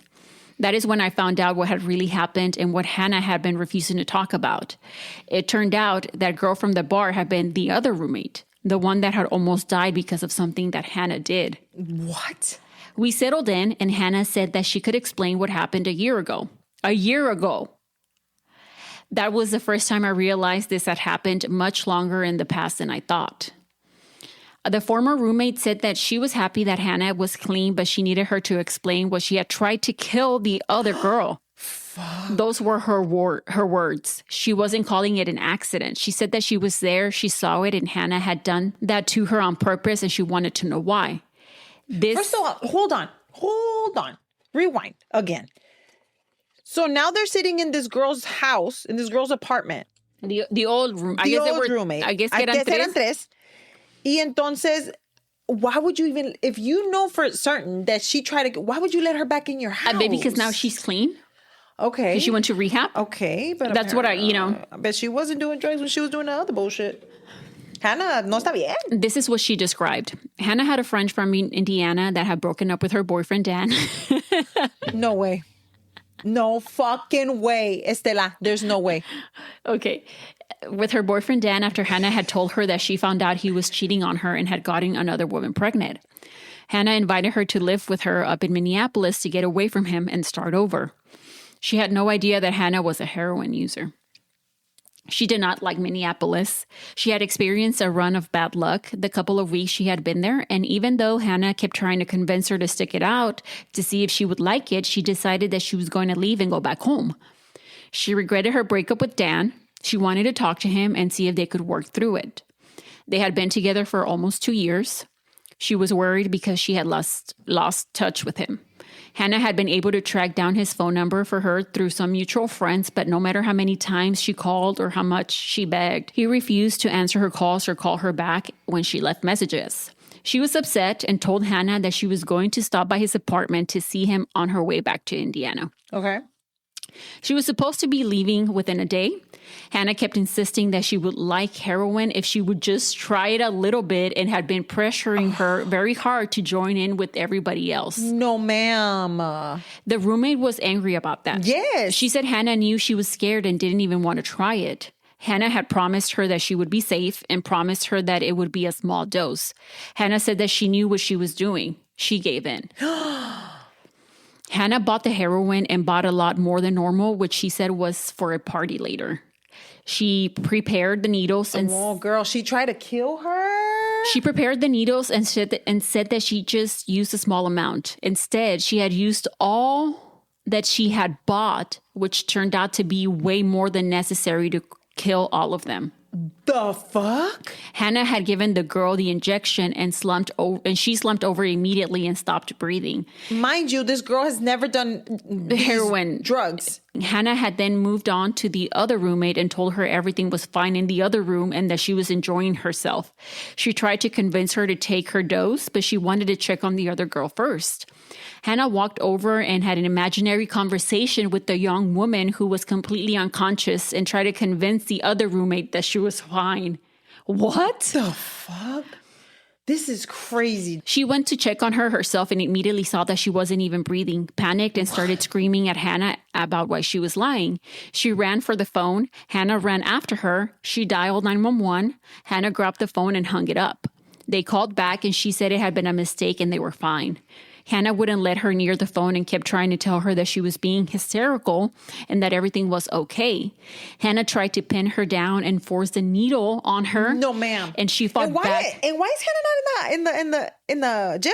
That is when I found out what had really happened and what Hannah had been refusing to talk about. It turned out that girl from the bar had been the other roommate, the one that had almost died because of something that Hannah did. What? We settled in, and Hannah said that she could explain what happened a year ago. A year ago. That was the first time I realized this had happened much longer in the past than I thought. The former roommate said that she was happy that Hannah was clean, but she needed her to explain what she had tried to kill the other girl. Those were her words. She wasn't calling it an accident. She said that she was there, she saw it, and Hannah had done that to her on purpose, and she wanted to know why. First of all, hold on. Rewind again. So now they're sitting in this girl's house, in this girl's apartment. The old room. The old roommate. I guess eran tres. Y entonces, why would you even, if you know for certain that she tried to, why would you let her back in your house? Maybe because now she's clean. Okay. Because she went to rehab. Okay. But that's what I bet she wasn't doing drugs when she was doing the other bullshit. Hannah, no está bien. This is what she described. Hannah had a friend from Indiana that had broken up with her boyfriend, Dan. No way. No fucking way, Estela. There's no way. Okay. With her boyfriend Dan, after Hannah had told her that she found out he was cheating on her and had gotten another woman pregnant. Hannah invited her to live with her up in Minneapolis to get away from him and start over. She had no idea that Hannah was a heroin user. She did not like Minneapolis. She had experienced a run of bad luck the couple of weeks she had been there, and even though Hannah kept trying to convince her to stick it out to see if she would like it, she decided that she was going to leave and go back home. She regretted her breakup with Dan. She wanted to talk to him and see if they could work through it. They had been together for almost 2 years. She was worried because she had lost touch with him. Hannah had been able to track down his phone number for her through some mutual friends, but no matter how many times she called or how much she begged, he refused to answer her calls or call her back when she left messages. She was upset and told Hannah that she was going to stop by his apartment to see him on her way back to Indiana. Okay. She was supposed to be leaving within a day. Hannah kept insisting that she would like heroin if she would just try it a little bit and had been pressuring her very hard to join in with everybody else. No, ma'am. The roommate was angry about that. Yes. She said Hannah knew she was scared and didn't even want to try it. Hannah had promised her that she would be safe and promised her that it would be a small dose. Hannah said that she knew what she was doing. She gave in. Hannah bought the heroin and bought a lot more than normal, which she said was for a party later. She prepared the needles and girl, she tried to kill her. She prepared the needles and said that she just used a small amount. Instead, she had used all that she had bought, which turned out to be way more than necessary to kill all of them. The fuck? Hannah had given the girl the injection and she slumped over immediately and stopped breathing. Mind you, this girl has never done heroin drugs. Hannah had then moved on to the other roommate and told her everything was fine in the other room and that she was enjoying herself. She tried to convince her to take her dose, but she wanted to check on the other girl first. Hannah walked over and had an imaginary conversation with the young woman who was completely unconscious and tried to convince the other roommate that she was fine. What the fuck? This is crazy. She went to check on her herself and immediately saw that she wasn't even breathing, panicked and started screaming at Hannah about why she was lying. She ran for the phone. Hannah ran after her. She dialed 911. Hannah grabbed the phone and hung it up. They called back and she said it had been a mistake and they were fine. Hannah wouldn't let her near the phone and kept trying to tell her that she was being hysterical and that everything was okay. Hannah tried to pin her down and force the needle on her. No, ma'am. And she fought back. And why is Hannah not in the jail?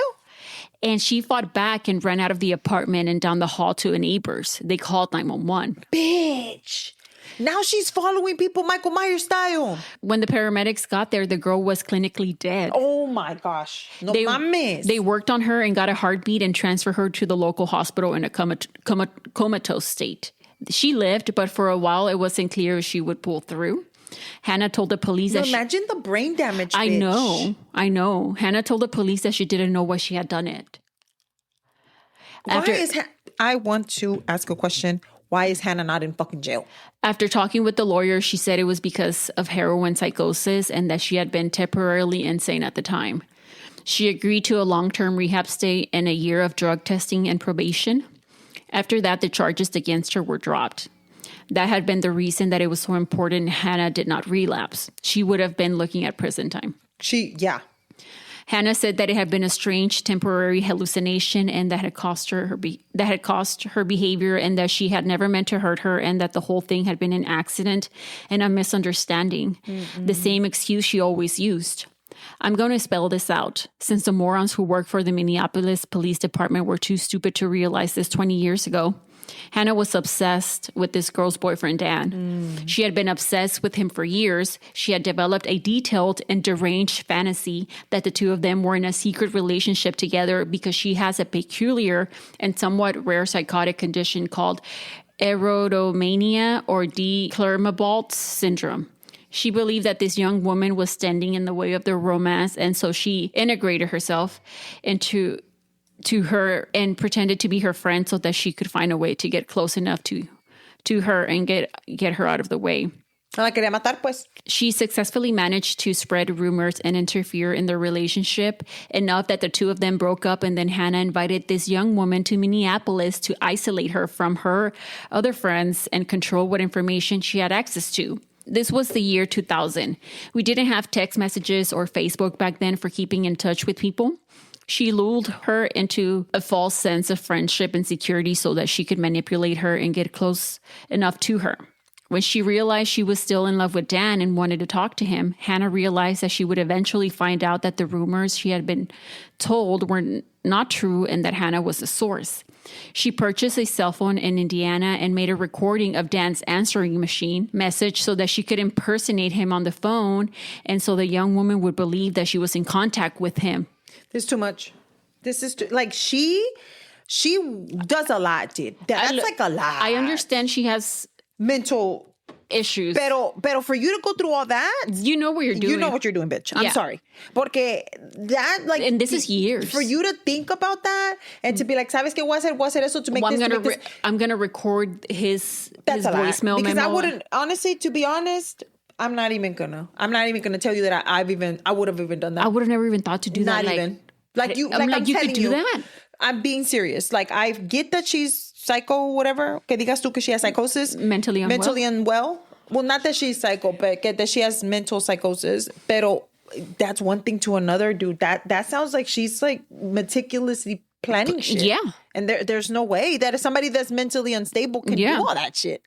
And she fought back and ran out of the apartment and down the hall to a neighbor's. They called 911. Bitch. Now she's following people Michael Myers style. When the paramedics got there, the girl was clinically dead. Oh my gosh. No mames. They worked on her and got a heartbeat and transferred her to the local hospital in a comatose state. She lived, but for a while it wasn't clear if she would pull through. Hannah told the police that imagine the brain damage, bitch. I know. Hannah told the police that she didn't know why she had done it. I want to ask a question. Why is Hannah not in fucking jail? After talking with the lawyer, she said it was because of heroin psychosis and that she had been temporarily insane at the time. She agreed to a long-term rehab stay and a year of drug testing and probation. After that, the charges against her were dropped. That had been the reason that it was so important Hannah did not relapse. She would have been looking at prison time. Hannah said that it had been a strange temporary hallucination and that had caused her behavior and that she had never meant to hurt her and that the whole thing had been an accident and a misunderstanding. Mm-hmm. The same excuse she always used. I'm going to spell this out. Since the morons who work for the Minneapolis Police Department were too stupid to realize this 20 years ago, Hannah was obsessed with this girl's boyfriend, Dan. She had been obsessed with him for years. She had developed a detailed and deranged fantasy that the two of them were in a secret relationship together because she has a peculiar and somewhat rare psychotic condition called erotomania or D. Clermont syndrome. She believed that this young woman was standing in the way of their romance, and so she integrated herself into her and pretended to be her friend so that she could find a way to get close enough to her and get her out of the way. No la quería matar, pues. She successfully managed to spread rumors and interfere in their relationship enough that the two of them broke up, and then Hannah invited this young woman to Minneapolis to isolate her from her other friends and control what information she had access to. This was the year 2000. We didn't have text messages or Facebook back then for keeping in touch with people. She lulled her into a false sense of friendship and security so that she could manipulate her and get close enough to her. When she realized she was still in love with Dan and wanted to talk to him, Hannah realized that she would eventually find out that the rumors she had been told were not true and that Hannah was the source. She purchased a cell phone in Indiana and made a recording of Dan's answering machine message so that she could impersonate him on the phone, and so the young woman would believe that she was in contact with him. This is too much. This is too, like she does a lot, dude. That's like a lot. I understand she has mental issues. Pero for you to go through all that, you know what you're doing. You know what you're doing, bitch. I'm sorry. Porque that, like, and this is years. For you to think about that and to be like, ¿sabes qué? Voy a hacer eso to make this. I'm going to record his voicemail because memo. I wouldn't, honestly, to be honest, I'm not even gonna tell you that I would have even done that. I would have never even thought to do that. Not even. Like you could do that. I'm being serious. Like, I get that she's psycho, whatever. Que digas tú que she has psychosis. Mentally unwell. Well, not that she's psycho, but that she has mental psychosis. Pero that's one thing to another, dude. That sounds like she's like meticulously planning shit. Yeah. And there's no way that somebody that's mentally unstable can do all that shit.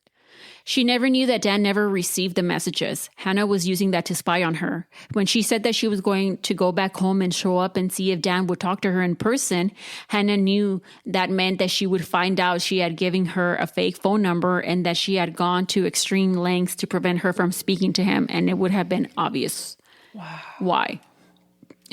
She never knew that Dan never received the messages. Hannah was using that to spy on her. When she said that she was going to go back home and show up and see if Dan would talk to her in person, Hannah knew that meant that she would find out she had given her a fake phone number and that she had gone to extreme lengths to prevent her from speaking to him, and it would have been obvious. Wow. Why?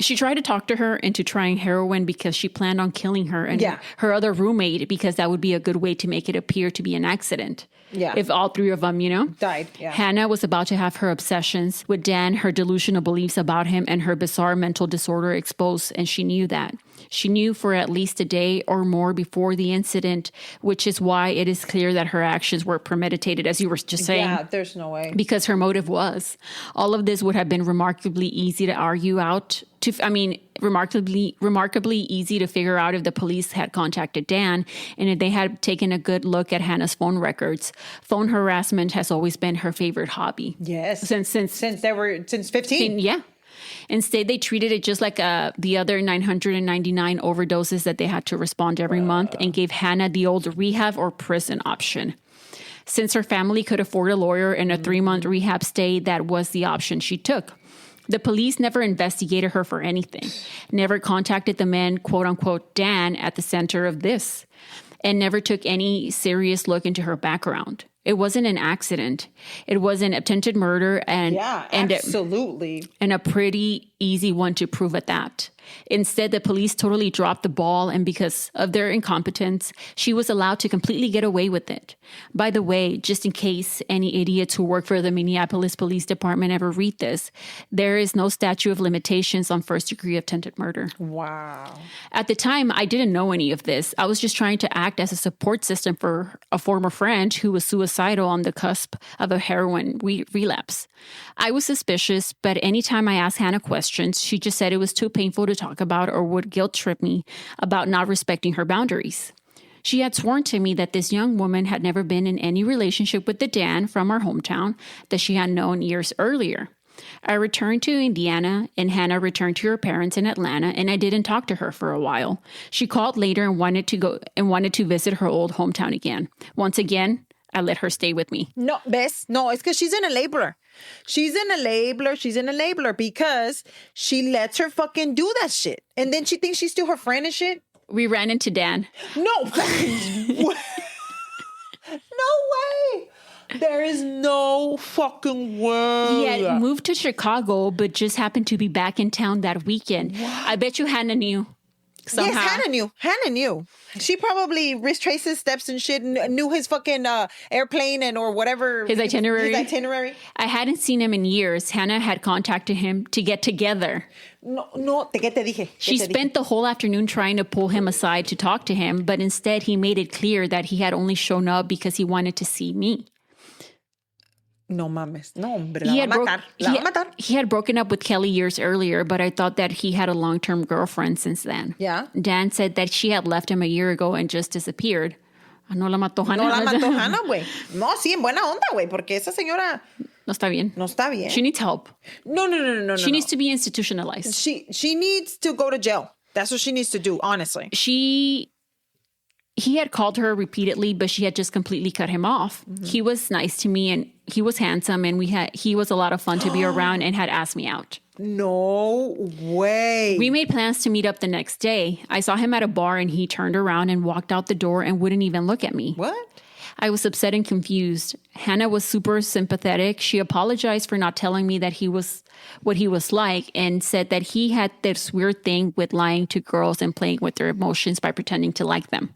She tried to talk to her into trying heroin because she planned on killing her and her other roommate, because that would be a good way to make it appear to be an accident. Yeah. If all three of them, died. Yeah. Hannah was about to have her obsessions with Dan, her delusional beliefs about him, and her bizarre mental disorder exposed, and she knew that. She knew for at least a day or more before the incident, which is why it is clear that her actions were premeditated, as you were just saying. Yeah, there's no way. Because her motive was. All of this would have been remarkably easy to argue out. Remarkably easy to figure out if the police had contacted Dan and if they had taken a good look at Hannah's phone records. Phone harassment has always been her favorite hobby. Yes. Since 15. Yeah. Instead, they treated it just like the other 999 overdoses that they had to respond every month, and gave Hannah the old rehab or prison option. Since her family could afford a lawyer and a 3-month rehab stay, that was the option she took. The police never investigated her for anything, never contacted the man, quote unquote, Dan, at the center of this, and never took any serious look into her background. It wasn't an accident. It was an attempted murder, absolutely. And a pretty easy one to prove at that. Instead, the police totally dropped the ball, and because of their incompetence, she was allowed to completely get away with it. By the way, just in case any idiots who work for the Minneapolis Police Department ever read this, there is no statute of limitations on first-degree attempted murder. Wow. At the time, I didn't know any of this. I was just trying to act as a support system for a former friend who was suicidal on the cusp of a heroin relapse. I was suspicious, but anytime I asked Hannah questions, she just said it was too painful to talk about or would guilt trip me about not respecting her boundaries. She had sworn to me that this young woman had never been in any relationship with the Dan from our hometown that she had known years earlier. I returned to Indiana, and Hannah returned to her parents in Atlanta, and I didn't talk to her for a while. She called later and wanted to visit her old hometown again. Once again, I let her stay with me. No, ¿ves? No, it's because she's an enabler. She's an enabler because she lets her fucking do that shit. And then she thinks she's still her friend and shit. We ran into Dan. No. No way. There is no fucking way. He had moved to Chicago, but just happened to be back in town that weekend. What? I bet you Hannah knew. Somehow. Yes, Hannah knew. She probably retraced his steps and shit and knew his fucking airplane or whatever. His itinerary. I hadn't seen him in years. Hannah had contacted him to get together. No, ¿qué te dije? She spent the whole afternoon trying to pull him aside to talk to him, but instead he made it clear that he had only shown up because he wanted to see me. No mames. No, hombre, la va a matar. La va a matar. He had broken up with Kelly years earlier, but I thought that he had a long-term girlfriend since then. Yeah. Dan said that she had left him a year ago and just disappeared. No la mató Hannah. No la mató Hannah, güey. No, sí, en buena onda, güey, porque esa señora No está bien. no está bien. She needs help. No. She needs to be institutionalized. She needs to go to jail. That's what she needs to do, honestly. He had called her repeatedly, but she had just completely cut him off. Mm-hmm. He was nice to me and he was handsome and he was a lot of fun to be around and had asked me out. No way. We made plans to meet up the next day. I saw him at a bar and he turned around and walked out the door and wouldn't even look at me. What? I was upset and confused. Hannah was super sympathetic. She apologized for not telling me that he was what he was like and said that he had this weird thing with lying to girls and playing with their emotions by pretending to like them.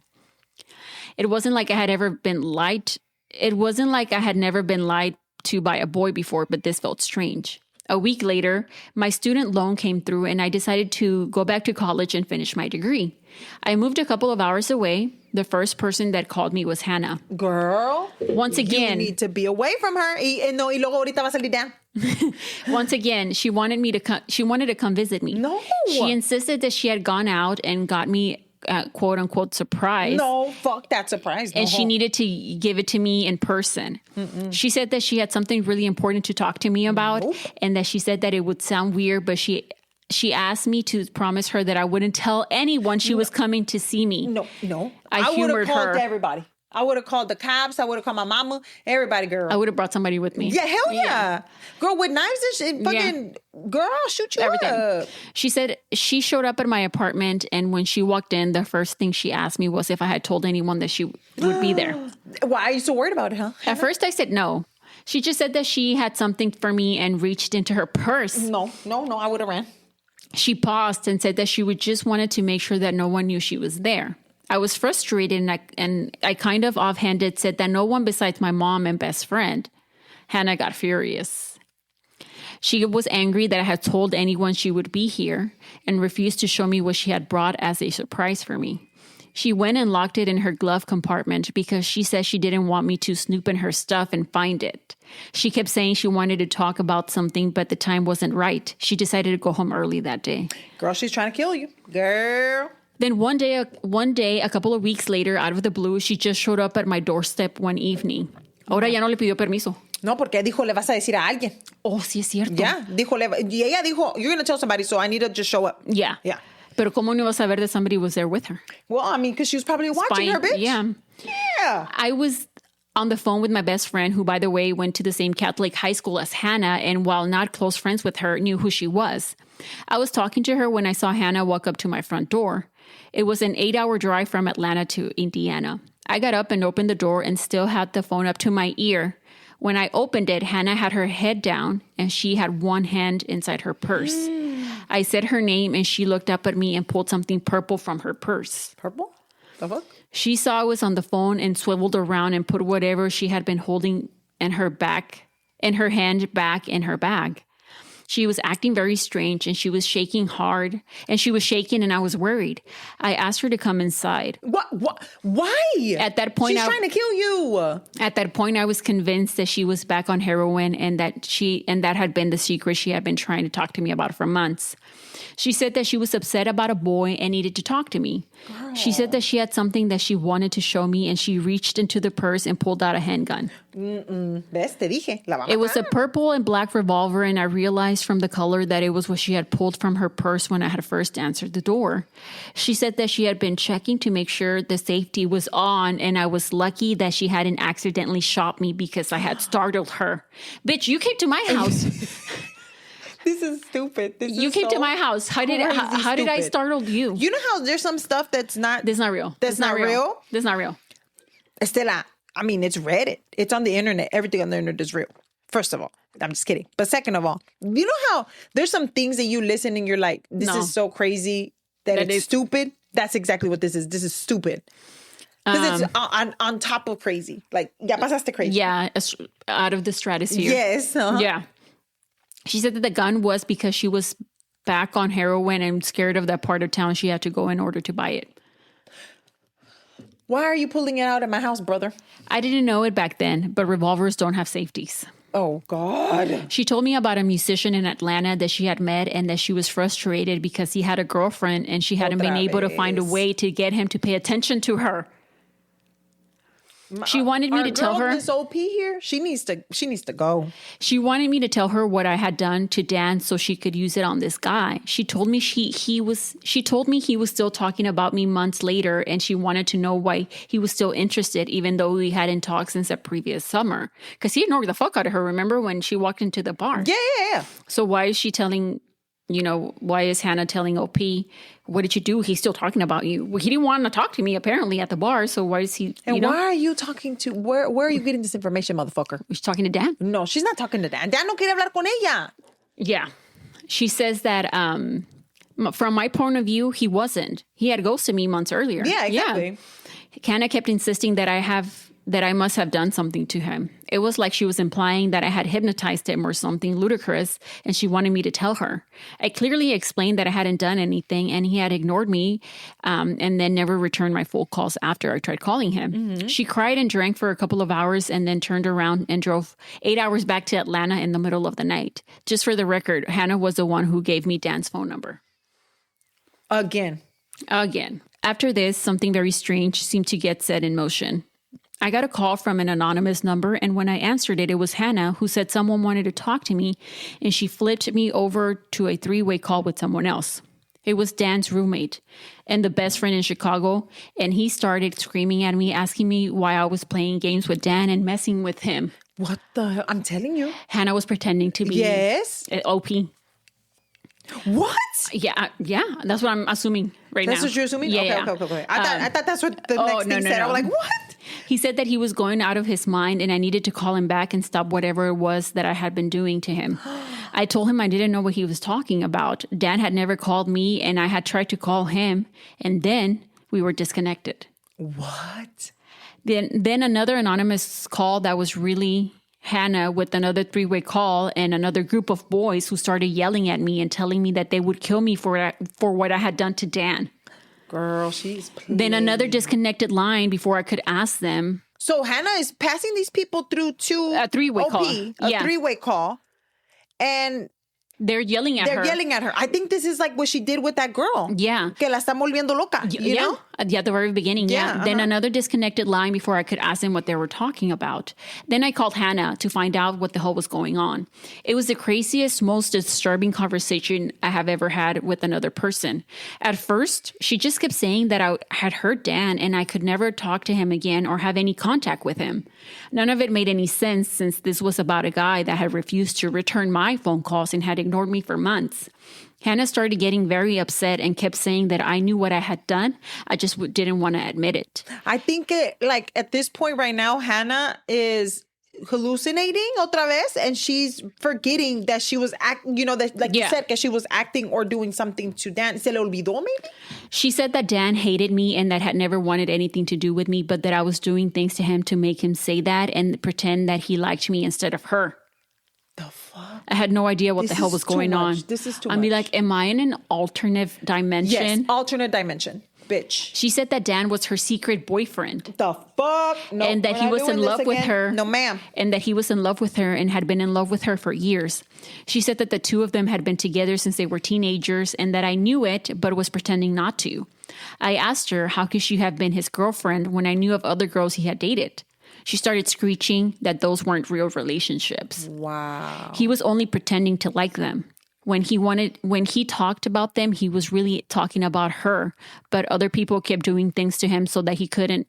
It wasn't like I had ever been lied. It wasn't like I had never been lied to by a boy before, but this felt strange. A week later, my student loan came through and I decided to go back to college and finish my degree. I moved a couple of hours away. The first person that called me was Hannah. Girl. Once again. You need to be away from her. Y luego ahorita va a salir Dan. Once again, she wanted to come visit me. No. She insisted that she had gone out and got me quote unquote surprise. No, fuck that surprise. No. And she needed to give it to me in person. Mm-mm. She said that she had something really important to talk to me about. Nope. And that she said that it would sound weird, but she asked me to promise her that I wouldn't tell anyone she was coming to see me. No. I would have called her. To everybody. I would have called the cops. I would have called my mama. Everybody, girl. I would have brought somebody with me. Yeah, hell yeah. Girl, with knives and shit, fucking, girl, I'll shoot you everything up. She said she showed up at my apartment, and when she walked in, the first thing she asked me was if I had told anyone that she would be there. Why are you so worried about it, huh? At first, I said no. She just said that she had something for me and reached into her purse. No, I would have ran. She paused and said that she would just wanted to make sure that no one knew she was there. I was frustrated and I kind of offhanded said that no one besides my mom and best friend. Hannah got furious. She was angry that I had told anyone she would be here and refused to show me what she had brought as a surprise for me. She went and locked it in her glove compartment because she said she didn't want me to snoop in her stuff and find it. She kept saying she wanted to talk about something, but the time wasn't right. She decided to go home early that day. Girl, she's trying to kill you. Girl. Then one day, a couple of weeks later, out of the blue, she just showed up at my doorstep one evening. Ahora ya no le pidió permiso. No, porque dijo, le vas a decir a alguien. Oh, sí es cierto. Yeah, y ella dijo, you're going to tell somebody, so I need to just show up. Yeah. Yeah. Pero ¿cómo no iba a saber that somebody was there with her? Well, I mean, because she was probably watching her, bitch. Yeah. Yeah. I was on the phone with my best friend, who, by the way, went to the same Catholic high school as Hannah, and while not close friends with her, knew who she was. I was talking to her when I saw Hannah walk up to my front door. It was an 8-hour drive from Atlanta to Indiana. I got up and opened the door and still had the phone up to my ear. When I opened it, Hannah had her head down and she had one hand inside her purse. I said her name and she looked up at me and pulled something purple from her purse. Purple? The fuck? She saw I was on the phone and swiveled around and put whatever she had been holding in her hand back in her bag. She was acting very strange and she was shaking hard and she was shaking and I was worried. I asked her to come inside. What? Why? At that point, she's trying to kill you. At that point, I was convinced that she was back on heroin and that had been the secret she had been trying to talk to me about for months. She said that she was upset about a boy and needed to talk to me. Girl. She said that she had something that she wanted to show me and she reached into the purse and pulled out a handgun. ¿Ves? Te dije. La va a matar. It was a purple and black revolver, and I realized from the color that it was what she had pulled from her purse when I had first answered the door. She said that she had been checking to make sure the safety was on, and I was lucky that she hadn't accidentally shot me because I had startled her. Bitch, you came to my house. This is stupid. You came to my house. How did I startle you? You know how there's some stuff that's not... This is not real. That's not real? This is not real. Estela, I mean, it's Reddit. It's on the internet. Everything on the internet is real. First of all, I'm just kidding. But second of all, you know how there's some things that you listen and you're like, this is so crazy that it's stupid? That's exactly what this is. This is stupid. Because it's on top of crazy. Like, ya pasaste crazy. Yeah, out of the stratosphere. Yes. Uh-huh. Yeah. She said that the gun was because she was back on heroin and scared of that part of town she had to go in order to buy it. Why are you pulling it out at my house, brother? I didn't know it back then, but revolvers don't have safeties. Oh, God. She told me about a musician in Atlanta that she had met and that she was frustrated because he had a girlfriend and she hadn't been able to find a way to get him to pay attention to her. She wanted me to tell her this OP here. She needs to go. She wanted me to tell her what I had done to Dan so she could use it on this guy. She told me he was still talking about me months later, and she wanted to know why he was still interested, even though we hadn't talked since the previous summer. Because he ignored the fuck out of her. Remember when she walked into the bar? Yeah. So why is she telling? Why is Hannah telling OP, what did you do? He's still talking about you. Well, he didn't want to talk to me, apparently, at the bar. So why is he, And why are you talking to, where are you getting this information, motherfucker? She's talking to Dan? No, she's not talking to Dan. Dan no quiere hablar con ella. Yeah. She says that from my point of view, he wasn't. He had ghosted me months earlier. Yeah, exactly. Hannah kept insisting that I must have done something to him. It was like she was implying that I had hypnotized him or something ludicrous, and she wanted me to tell her. I clearly explained that I hadn't done anything, and he had ignored me and then never returned my phone calls after I tried calling him. Mm-hmm. She cried and drank for a couple of hours and then turned around and drove 8 hours back to Atlanta in the middle of the night. Just for the record, Hannah was the one who gave me Dan's phone number. Again. After this, something very strange seemed to get set in motion. I got a call from an anonymous number, and when I answered it, it was Hannah, who said someone wanted to talk to me, and she flipped me over to a 3-way call with someone else. It was Dan's roommate and the best friend in Chicago, and he started screaming at me, asking me why I was playing games with Dan and messing with him. What the hell? I'm telling you. Hannah was pretending to be OP. What? Yeah, that's what I'm assuming now. That's what you're assuming? Yeah, Okay. I thought that's what the next thing said. I was like, what? He said that he was going out of his mind and I needed to call him back and stop whatever it was that I had been doing to him. I told him I didn't know what he was talking about. Dan had never called me and I had tried to call him, and then we were disconnected. What? Then another anonymous call that was really Hannah with another 3-way call and another group of boys who started yelling at me and telling me that they would kill me for what I had done to Dan. Girl, she's pleased. Then another disconnected line before I could ask them. So Hannah is passing these people through to a 3-way call. A 3-way call. And they're yelling at her. I think this is like what she did with that girl. Yeah. Que la están volviendo loca. You know? At the very beginning, yeah. Then another disconnected line before I could ask them what they were talking about. Then I called Hannah to find out what the hell was going on. It was the craziest, most disturbing conversation I have ever had with another person. At first, she just kept saying that I had hurt Dan and I could never talk to him again or have any contact with him. None of it made any sense since this was about a guy that had refused to return my phone calls and had ignored me for months. Hannah started getting very upset and kept saying that I knew what I had done. I just didn't want to admit it. I think at this point right now, Hannah is hallucinating otra vez, and she's forgetting that she was you said, that she was acting or doing something to Dan. Se le olvidó, maybe? She said that Dan hated me and that had never wanted anything to do with me, but that I was doing things to him to make him say that and pretend that he liked me instead of her. The fuck? I had no idea what the hell was going on. This is too much. I'd be like, am I in an alternate dimension? Yes, alternate dimension. Bitch. She said that Dan was her secret boyfriend. The fuck? No. And that he was in love with her. No, ma'am. And that he was in love with her and had been in love with her for years. She said that the two of them had been together since they were teenagers and that I knew it, but was pretending not to. I asked her, how could she have been his girlfriend when I knew of other girls he had dated? She started screeching that those weren't real relationships. Wow. He was only pretending to like them. When he talked about them, he was really talking about her, but other people kept doing things to him so that he couldn't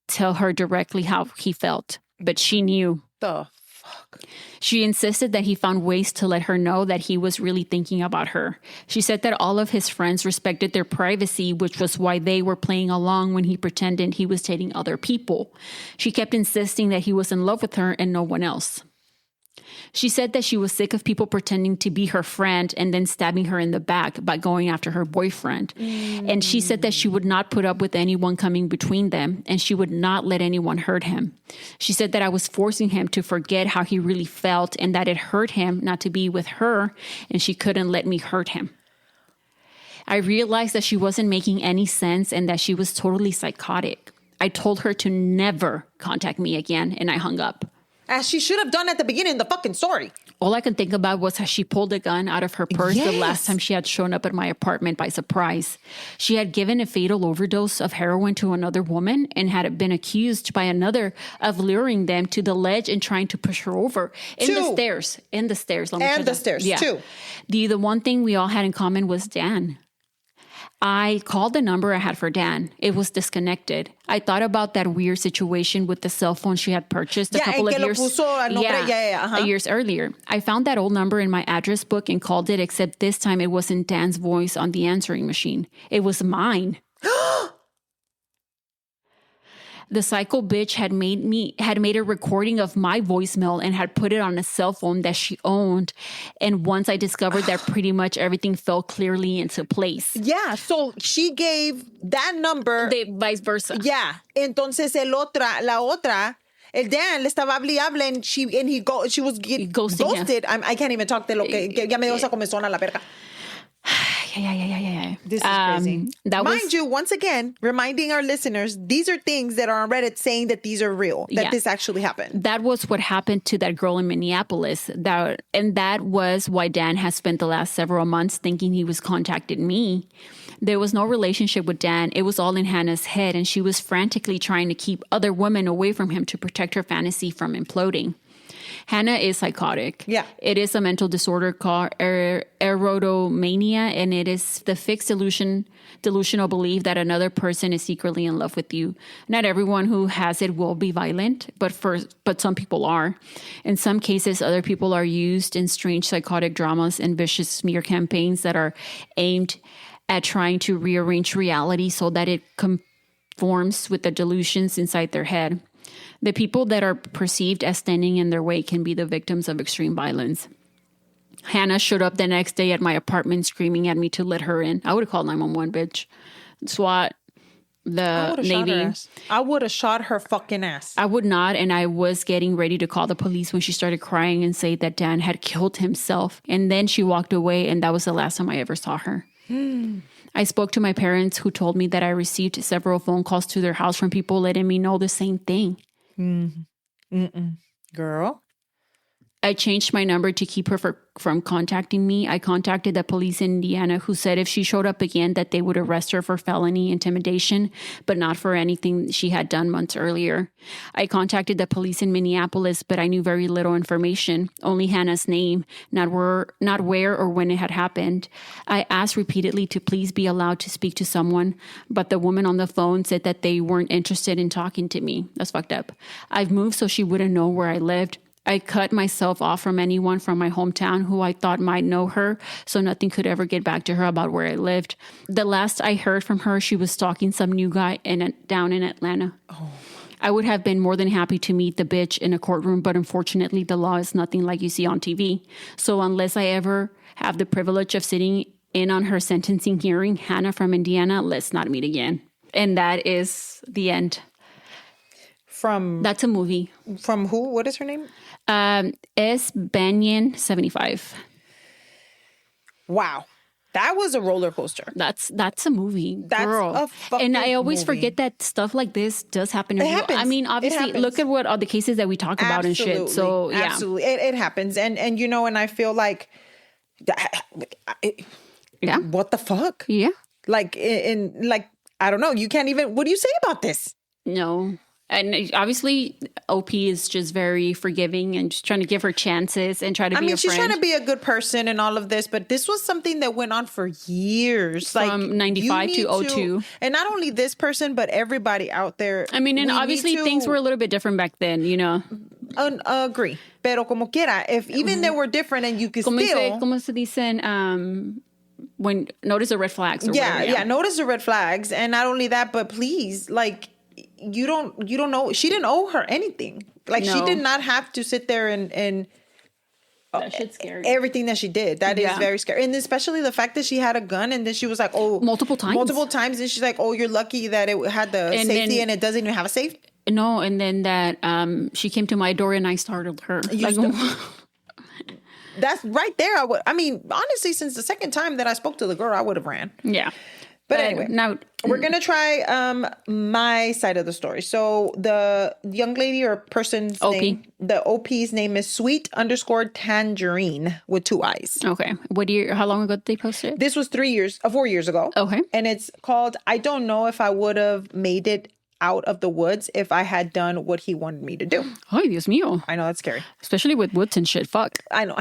tell her directly how he felt. But she knew. The fuck? She insisted that he found ways to let her know that he was really thinking about her. She said that all of his friends respected their privacy, which was why they were playing along when he pretended he was dating other people. She kept insisting that he was in love with her and no one else. She said that she was sick of people pretending to be her friend and then stabbing her in the back by going after her boyfriend. And she said that she would not put up with anyone coming between them and she would not let anyone hurt him. She said that I was forcing him to forget how he really felt and that it hurt him not to be with her and she couldn't let me hurt him. I realized that she wasn't making any sense and that she was totally psychotic. I told her to never contact me again and I hung up. As she should have done at the beginning of the fucking story. All I can think about was how she pulled a gun out of her purse the last time she had shown up at my apartment by surprise. She had given a fatal overdose of heroin to another woman and had been accused by another of luring them to the ledge and trying to push her over. In the stairs. And the stairs, too. The one thing we all had in common was Dan. I called the number I had for Dan. It was disconnected. I thought about that weird situation with the cell phone she had purchased a couple of years earlier. I found that old number in my address book and called it, except this time it wasn't Dan's voice on the answering machine. It was mine. The psycho bitch had made a recording of my voicemail and had put it on a cell phone that she owned. And once I discovered that, pretty much everything fell clearly into place. Yeah, so she gave that number. Vice versa. Yeah. Entonces la otra, el Dan le estaba hable and she was ghosted. I can't even talk de lo que ya me dio esa comezón a la verga. Yeah. This is crazy. Mind you, once again, reminding our listeners, these are things that are on Reddit saying that these are real, that this actually happened. That was what happened to that girl in Minneapolis. That was why Dan has spent the last several months thinking he was contacting me. There was no relationship with Dan. It was all in Hannah's head, and she was frantically trying to keep other women away from him to protect her fantasy from imploding. Hannah is psychotic. Yeah. It is a mental disorder called erotomania, and it is the fixed delusional belief that another person is secretly in love with you. Not everyone who has it will be violent, but some people are. In some cases, other people are used in strange psychotic dramas and vicious smear campaigns that are aimed at trying to rearrange reality so that it conforms with the delusions inside their head. The people that are perceived as standing in their way can be the victims of extreme violence. Hannah showed up the next day at my apartment screaming at me to let her in. I would have called 911, bitch. SWAT, the Navy. I would have shot her fucking ass. I would not, and I was getting ready to call the police when she started crying and say that Dan had killed himself. And then she walked away, and that was the last time I ever saw her. I spoke to my parents, who told me that I received several phone calls to their house from people letting me know the same thing. Girl. I changed my number to keep her from contacting me. I contacted the police in Indiana, who said if she showed up again that they would arrest her for felony intimidation, but not for anything she had done months earlier. I contacted the police in Minneapolis, but I knew very little information, only Hannah's name, not where or when it had happened. I asked repeatedly to please be allowed to speak to someone, but the woman on the phone said that they weren't interested in talking to me. That's fucked up. I've moved so she wouldn't know where I lived. I cut myself off from anyone from my hometown who I thought might know her, so nothing could ever get back to her about where I lived. The last I heard from her, she was stalking some new guy down in Atlanta. Oh. I would have been more than happy to meet the bitch in a courtroom, but unfortunately the law is nothing like you see on TV. So unless I ever have the privilege of sitting in on her sentencing hearing, Hannah from Indiana, let's not meet again. And that is the end. That's a movie. From who? What is her name? S. Banyan 75. Wow. That was a roller coaster. That's a movie. That's girl. A fucking And I always movie. forget that stuff like this does happen. It happens. I mean, obviously, look at what all the cases that we talk about and shit. So, yeah. Absolutely. It happens. And you know, and I feel like, what the fuck? Yeah. Like, I don't know. You can't even, what do you say about this? No. And obviously, OP is just very forgiving and just trying to give her chances and try to be a friend. She's trying to be a good person and all of this, but this was something that went on for years. From 95 to 02. And not only this person, but everybody out there. I mean, and obviously things were a little bit different back then, you know. Agree. Pero como quiera, if even they were different and you could still... Como se dicen... when notice the red flags. Or whatever, notice the red flags. And not only that, but please, like... You don't know. She didn't owe her anything. Like, she did not have to sit there and that shit's scary. Everything that she did. That is very scary. And especially the fact that she had a gun and then she was like, oh. Multiple times. And she's like, oh, you're lucky that it had the safety and it doesn't even have a safe. No. And then that she came to my door and I startled her. That's right there. Honestly, since the second time that I spoke to the girl, I would have ran. Yeah. But anyway, now we're going to try my side of the story. So the young lady or person's OP. name, the OP's name is Sweet _ Tangerine with 2 eyes. Okay. How long ago did they post it? This was 4 years ago. Okay. And it's called, I don't know if I would have made it out of the woods if I had done what he wanted me to do. Ay, Dios mío. I know, that's scary. Especially with woods and shit. Fuck. I know.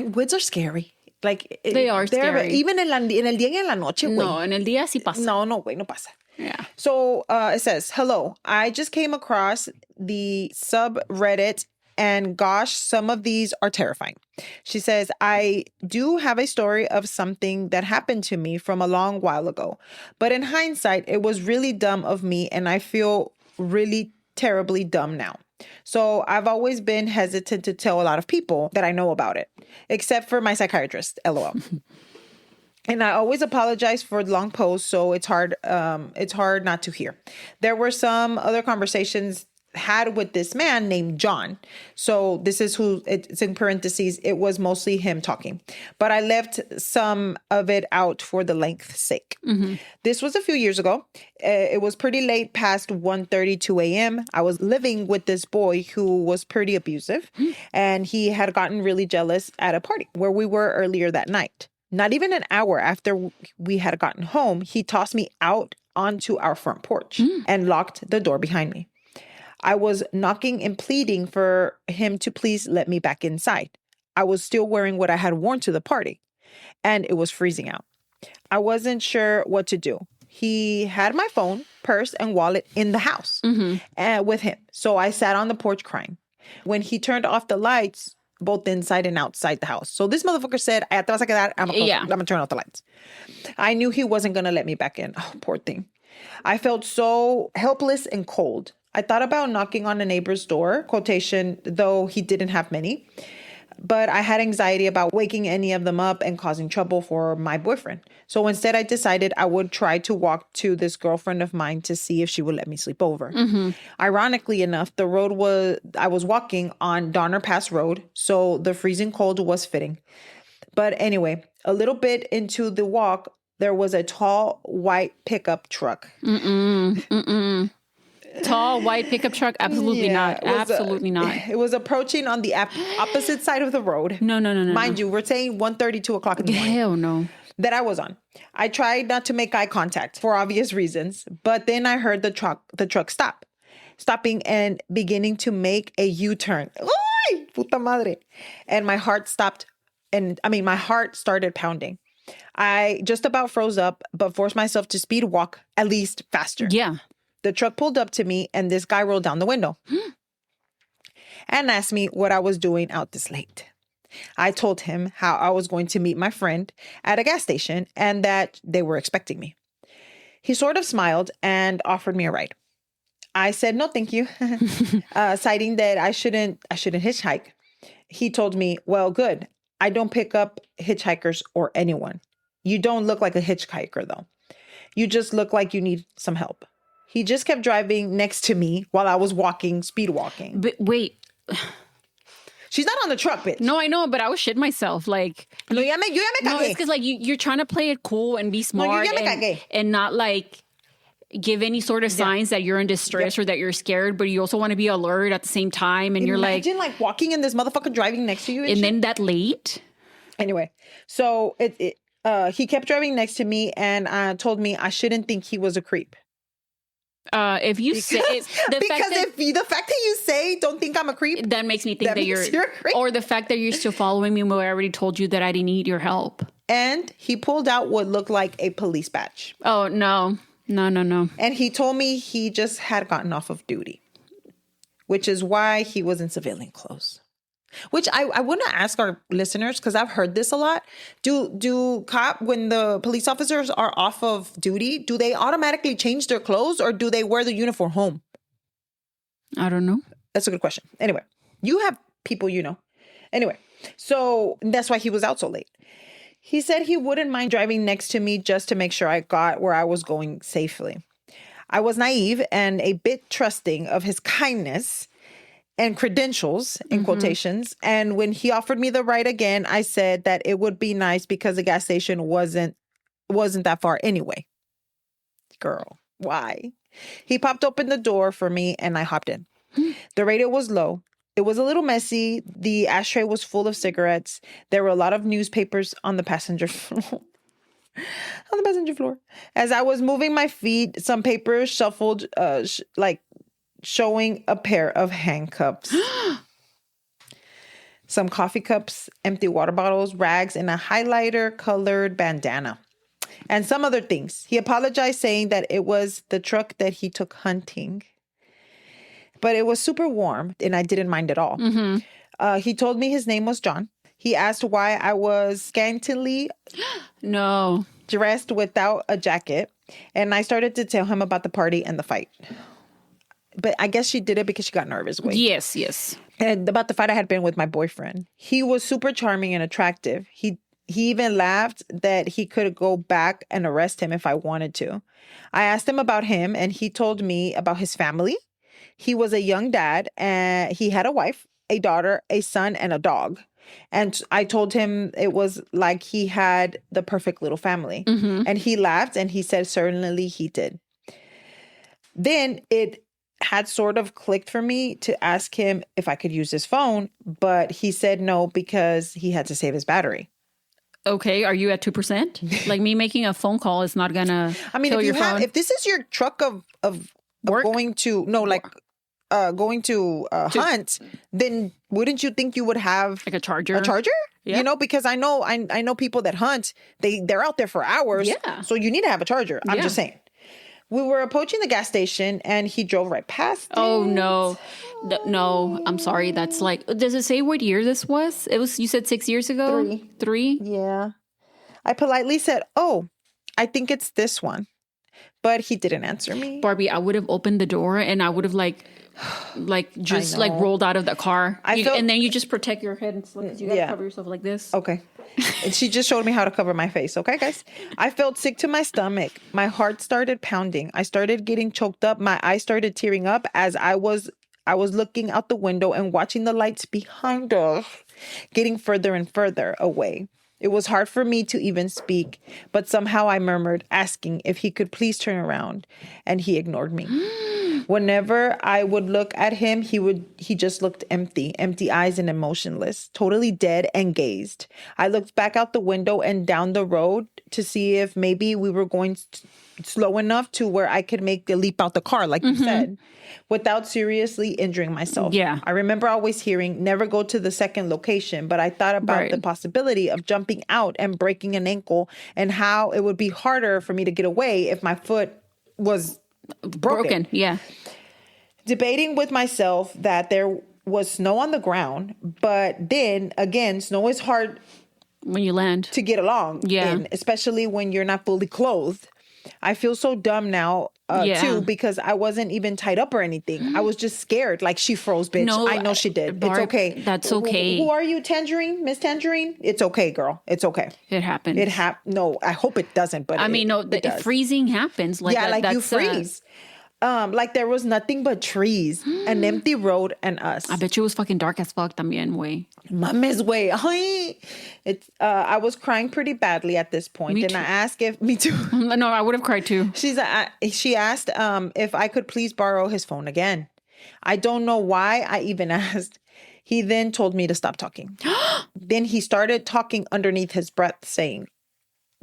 Woods are scary. Like they are scary. Even en el día y en la noche, güey. No, en el día sí pasa. No, güey, no pasa. Yeah. So it says, hello, I just came across the subreddit and gosh, some of these are terrifying. She says, I do have a story of something that happened to me from a long while ago. But in hindsight, it was really dumb of me and I feel really terribly dumb now. So I've always been hesitant to tell a lot of people that I know about it, except for my psychiatrist, LOL. And I always apologize for the long post, so it's hard not to hear. There were some other conversations had with this man named John. So this is who, it's in parentheses, it was mostly him talking. But I left some of it out for the length's sake. Mm-hmm. This was a few years ago. It was pretty late, past 1:32 a.m. I was living with this boy who was pretty abusive. Mm-hmm. And he had gotten really jealous at a party where we were earlier that night. Not even an hour after we had gotten home, he tossed me out onto our front porch and locked the door behind me. I was knocking and pleading for him to please let me back inside. I was still wearing what I had worn to the party, and it was freezing out. I wasn't sure what to do. He had my phone, purse, and wallet in the house with him. So I sat on the porch crying. When he turned off the lights, both inside and outside the house. So this motherfucker said, I'm going to turn off the lights. I knew he wasn't going to let me back in. Oh, poor thing. I felt so helpless and cold. I thought about knocking on a neighbor's door, quotation, though he didn't have many. But I had anxiety about waking any of them up and causing trouble for my boyfriend. So instead, I decided I would try to walk to this girlfriend of mine to see if she would let me sleep over. Mm-hmm. Ironically enough, I was walking on Donner Pass Road, so the freezing cold was fitting. But anyway, a little bit into the walk, there was a tall white pickup truck. Tall white pickup truck? Absolutely not. Absolutely not. It was approaching on the opposite side of the road. No. Mind you, we're saying 1:32 o'clock in the morning. Hell no. That I was on. I tried not to make eye contact for obvious reasons, but then I heard the truck stopping and beginning to make a U-turn. Ay, puta madre. And my heart my heart started pounding. I just about froze up, but forced myself to speed walk at least faster. Yeah. The truck pulled up to me and this guy rolled down the window and asked me what I was doing out this late. I told him how I was going to meet my friend at a gas station and that they were expecting me. He sort of smiled and offered me a ride. I said, no, thank you, citing that I shouldn't hitchhike. He told me, well, good. I don't pick up hitchhikers or anyone. You don't look like a hitchhiker, though. You just look like you need some help. He just kept driving next to me while I was speed walking. But wait. She's not on the truck, bitch. No, I know, but I was shitting myself. Like, no, yo ya me cagué. No, it's because like you're trying to play it cool and be smart and not like give any sort of signs that you're in distress or that you're scared, but you also want to be alert at the same time. And Imagine like walking and this motherfucker driving next to you. And then that late. Anyway, so he kept driving next to me and told me I shouldn't think he was a creep. If you say the fact that you say don't think I'm a creep, that makes me think that you're a creep. Or the fact that you're still following me when I already told you that I didn't need your help. And he pulled out what looked like a police badge. Oh no. And he told me he just had gotten off of duty, which is why he was in civilian clothes. Which I want to ask our listeners, because I've heard this a lot. When the police officers are off of duty, do they automatically change their clothes or do they wear the uniform home? I don't know. That's a good question. Anyway, you have people you know. Anyway, so that's why he was out so late. He said he wouldn't mind driving next to me just to make sure I got where I was going safely. I was naive and a bit trusting of his kindness and credentials, in quotations. And when he offered me the ride again, I said that it would be nice because the gas station wasn't that far anyway. Girl, why? He popped open the door for me and I hopped in. The radio was low. It was a little messy. The ashtray was full of cigarettes. There were a lot of newspapers on the passenger floor. On the passenger floor. As I was moving my feet, some papers shuffled, showing a pair of handcuffs. Some coffee cups, empty water bottles, rags, and a highlighter-colored bandana. And some other things. He apologized, saying that it was the truck that he took hunting. But it was super warm, and I didn't mind at all. Mm-hmm. He told me his name was John. He asked why I was scantily dressed without a jacket. And I started to tell him about the party and the fight. But I guess she did it because she got nervous. Yes. And about the fight I had been with my boyfriend. He was super charming and attractive. He even laughed that he could go back and arrest him if I wanted to. I asked him about him, and he told me about his family. He was a young dad, and he had a wife, a daughter, a son, and a dog. And I told him it was like he had the perfect little family. Mm-hmm. And he laughed, and he said certainly he did. Then it had sort of clicked for me to ask him if I could use his phone, but he said no because he had to save his battery. Okay, are you at 2%? Like me making a phone call is not gonna kill your phone. If this is your truck of Work? going to hunt, then wouldn't you think you would have Like a charger? A charger? Yeah. You know, because I know people that hunt, they're out there for hours. Yeah. So you need to have a charger. I'm just saying. We were approaching the gas station and he drove right past Oh, it. no. No, I'm sorry. That's like, does it say what year this was? It was, you said 6 years ago? 3? Yeah. I politely said, "Oh, I think it's this one." But he didn't answer me. Barbie, I would have opened the door and I would have just rolled out of the car. And then you just protect your head because you got to cover yourself like this. Okay. And she just showed me how to cover my face. Okay, guys? I felt sick to my stomach. My heart started pounding. I started getting choked up. My eyes started tearing up as I was looking out the window and watching the lights behind us getting further and further away. It was hard for me to even speak, but somehow I murmured, asking if he could please turn around, and he ignored me. Whenever I would look at him, he just looked empty eyes and emotionless, totally dead and gazed. I looked back out the window and down the road to see if maybe we were going slow enough to where I could make the leap out the car, like you said, without seriously injuring myself. Yeah. I remember always hearing, never go to the second location, but I thought about the possibility of jumping out and breaking an ankle and how it would be harder for me to get away if my foot was broken. Yeah. Debating with myself that there was snow on the ground, but then again, snow is hard when you land to get along in, especially when you're not fully clothed. I feel so dumb now too, because I wasn't even tied up or anything. I was just scared. Like, she froze, bitch. No, I know she did. Barb, it's okay. That's okay. Who are you, Tangerine? Miss Tangerine? It's okay, girl. It's okay. It happens. No, I hope it doesn't, but I mean, freezing happens. Like, yeah, like you freeze. Like there was nothing but trees, an empty road, and us. I bet you it was fucking dark as fuck también, güey. Mames, güey. I was crying pretty badly at this point, Me and too. I asked if me too. No, I would have cried too. She asked if I could please borrow his phone again. I don't know why I even asked. He then told me to stop talking. Then he started talking underneath his breath, saying,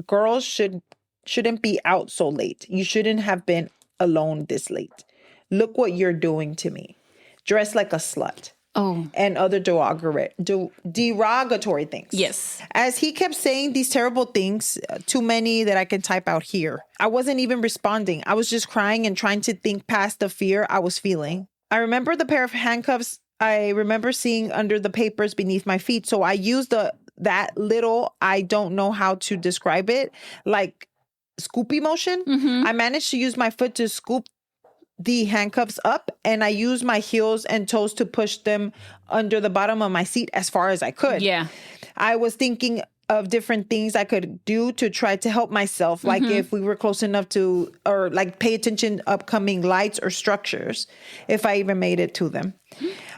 "Girls shouldn't be out so late. You shouldn't have been alone this late. Look what you're doing to me. Dressed like a slut." Oh. And other derogatory things. Yes. As he kept saying these terrible things, too many that I can type out here. I wasn't even responding. I was just crying and trying to think past the fear I was feeling. I remember the pair of handcuffs I remember seeing under the papers beneath my feet. So I used that little, I don't know how to describe it, like scoopy motion. I managed to use my foot to scoop the handcuffs up, and I used my heels and toes to push them under the bottom of my seat as far as I could. Yeah. I was thinking of different things I could do to try to help myself, like if we were close enough to, or like pay attention to upcoming lights or structures, if I even made it to them.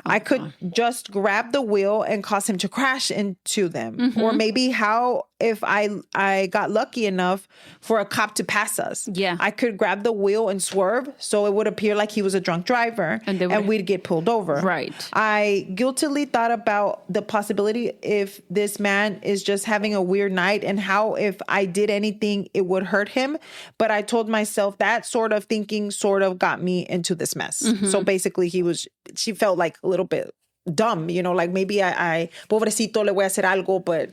I could just grab the wheel and cause him to crash into them. Or maybe how if I got lucky enough for a cop to pass us. Yeah. I could grab the wheel and swerve so it would appear like he was a drunk driver and we'd get pulled over. Right. I guiltily thought about the possibility if this man is just having a weird night and how if I did anything, it would hurt him. But I told myself that sort of thinking sort of got me into this mess. So basically she felt like a little bit dumb, like maybe I pobrecito le voy a hacer algo, but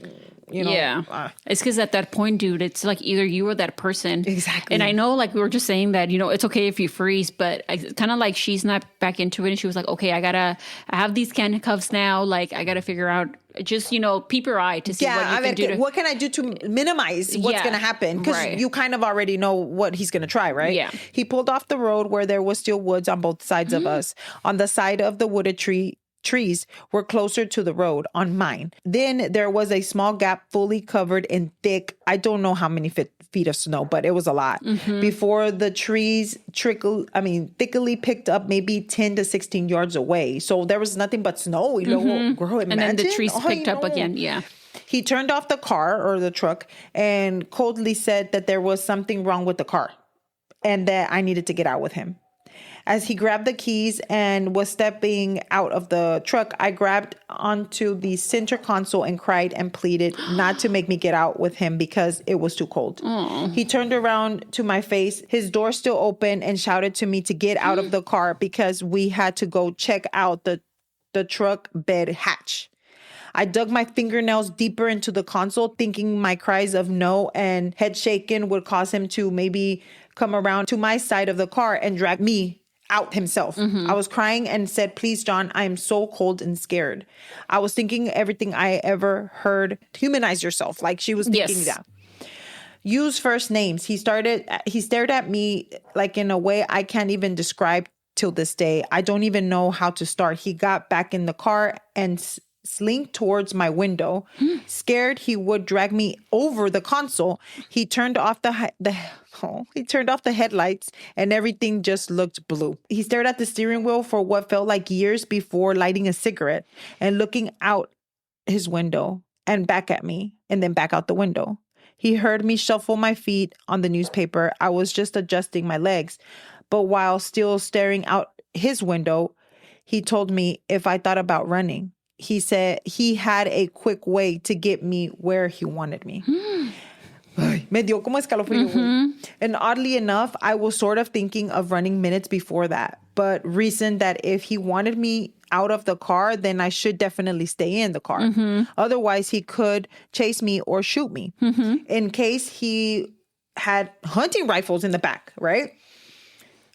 it's because at that point, dude, it's like either you or that person. Exactly. And I know, like we were just saying that, it's okay if you freeze, but kind of like she's not back into it. And she was like, okay, I have these handcuffs now. Like I got to figure out, just, peep your eye to see what you can do. What can I do to minimize what's going to happen? Because you kind of already know what he's going to try, right? Yeah. He pulled off the road where there was still woods on both sides of us. On the side of the wooded trees were closer to the road on mine. Then there was a small gap fully covered in thick, I don't know how many feet of snow, but it was a lot. Before the trees thickly picked up maybe 10 to 16 yards away. So there was nothing but snow. Girl, imagine. And then the trees picked up again. Yeah. He turned off the car or the truck and coldly said that there was something wrong with the car and that I needed to get out with him. As he grabbed the keys and was stepping out of the truck, I grabbed onto the center console and cried and pleaded not to make me get out with him because it was too cold. He turned around to my face, his door still open, and shouted to me to get out of the car because we had to go check out the truck bed hatch. I dug my fingernails deeper into the console, thinking my cries of no and head shaking would cause him to maybe come around to my side of the car and drag me out himself. I was crying and said, please, John, I am so cold and scared. I was thinking everything I ever heard. Humanize yourself. Like she was thinking that. Use first names. He stared at me like in a way I can't even describe till this day. I don't even know how to start. He got back in the car and slinked towards my window. Scared he would drag me over the console, he turned off the headlights and everything just looked blue. He stared at the steering wheel for what felt like years before lighting a cigarette and looking out his window and back at me and then back out the window. He heard me shuffle my feet on the newspaper. I was just adjusting my legs, but while still staring out his window, he told me if I thought about running. He said he had a quick way to get me where he wanted me. Me dio como escalofrío. And oddly enough, I was sort of thinking of running minutes before that, but reasoned that if he wanted me out of the car, then I should definitely stay in the car. Otherwise, he could chase me or shoot me. In case he had hunting rifles in the back, right?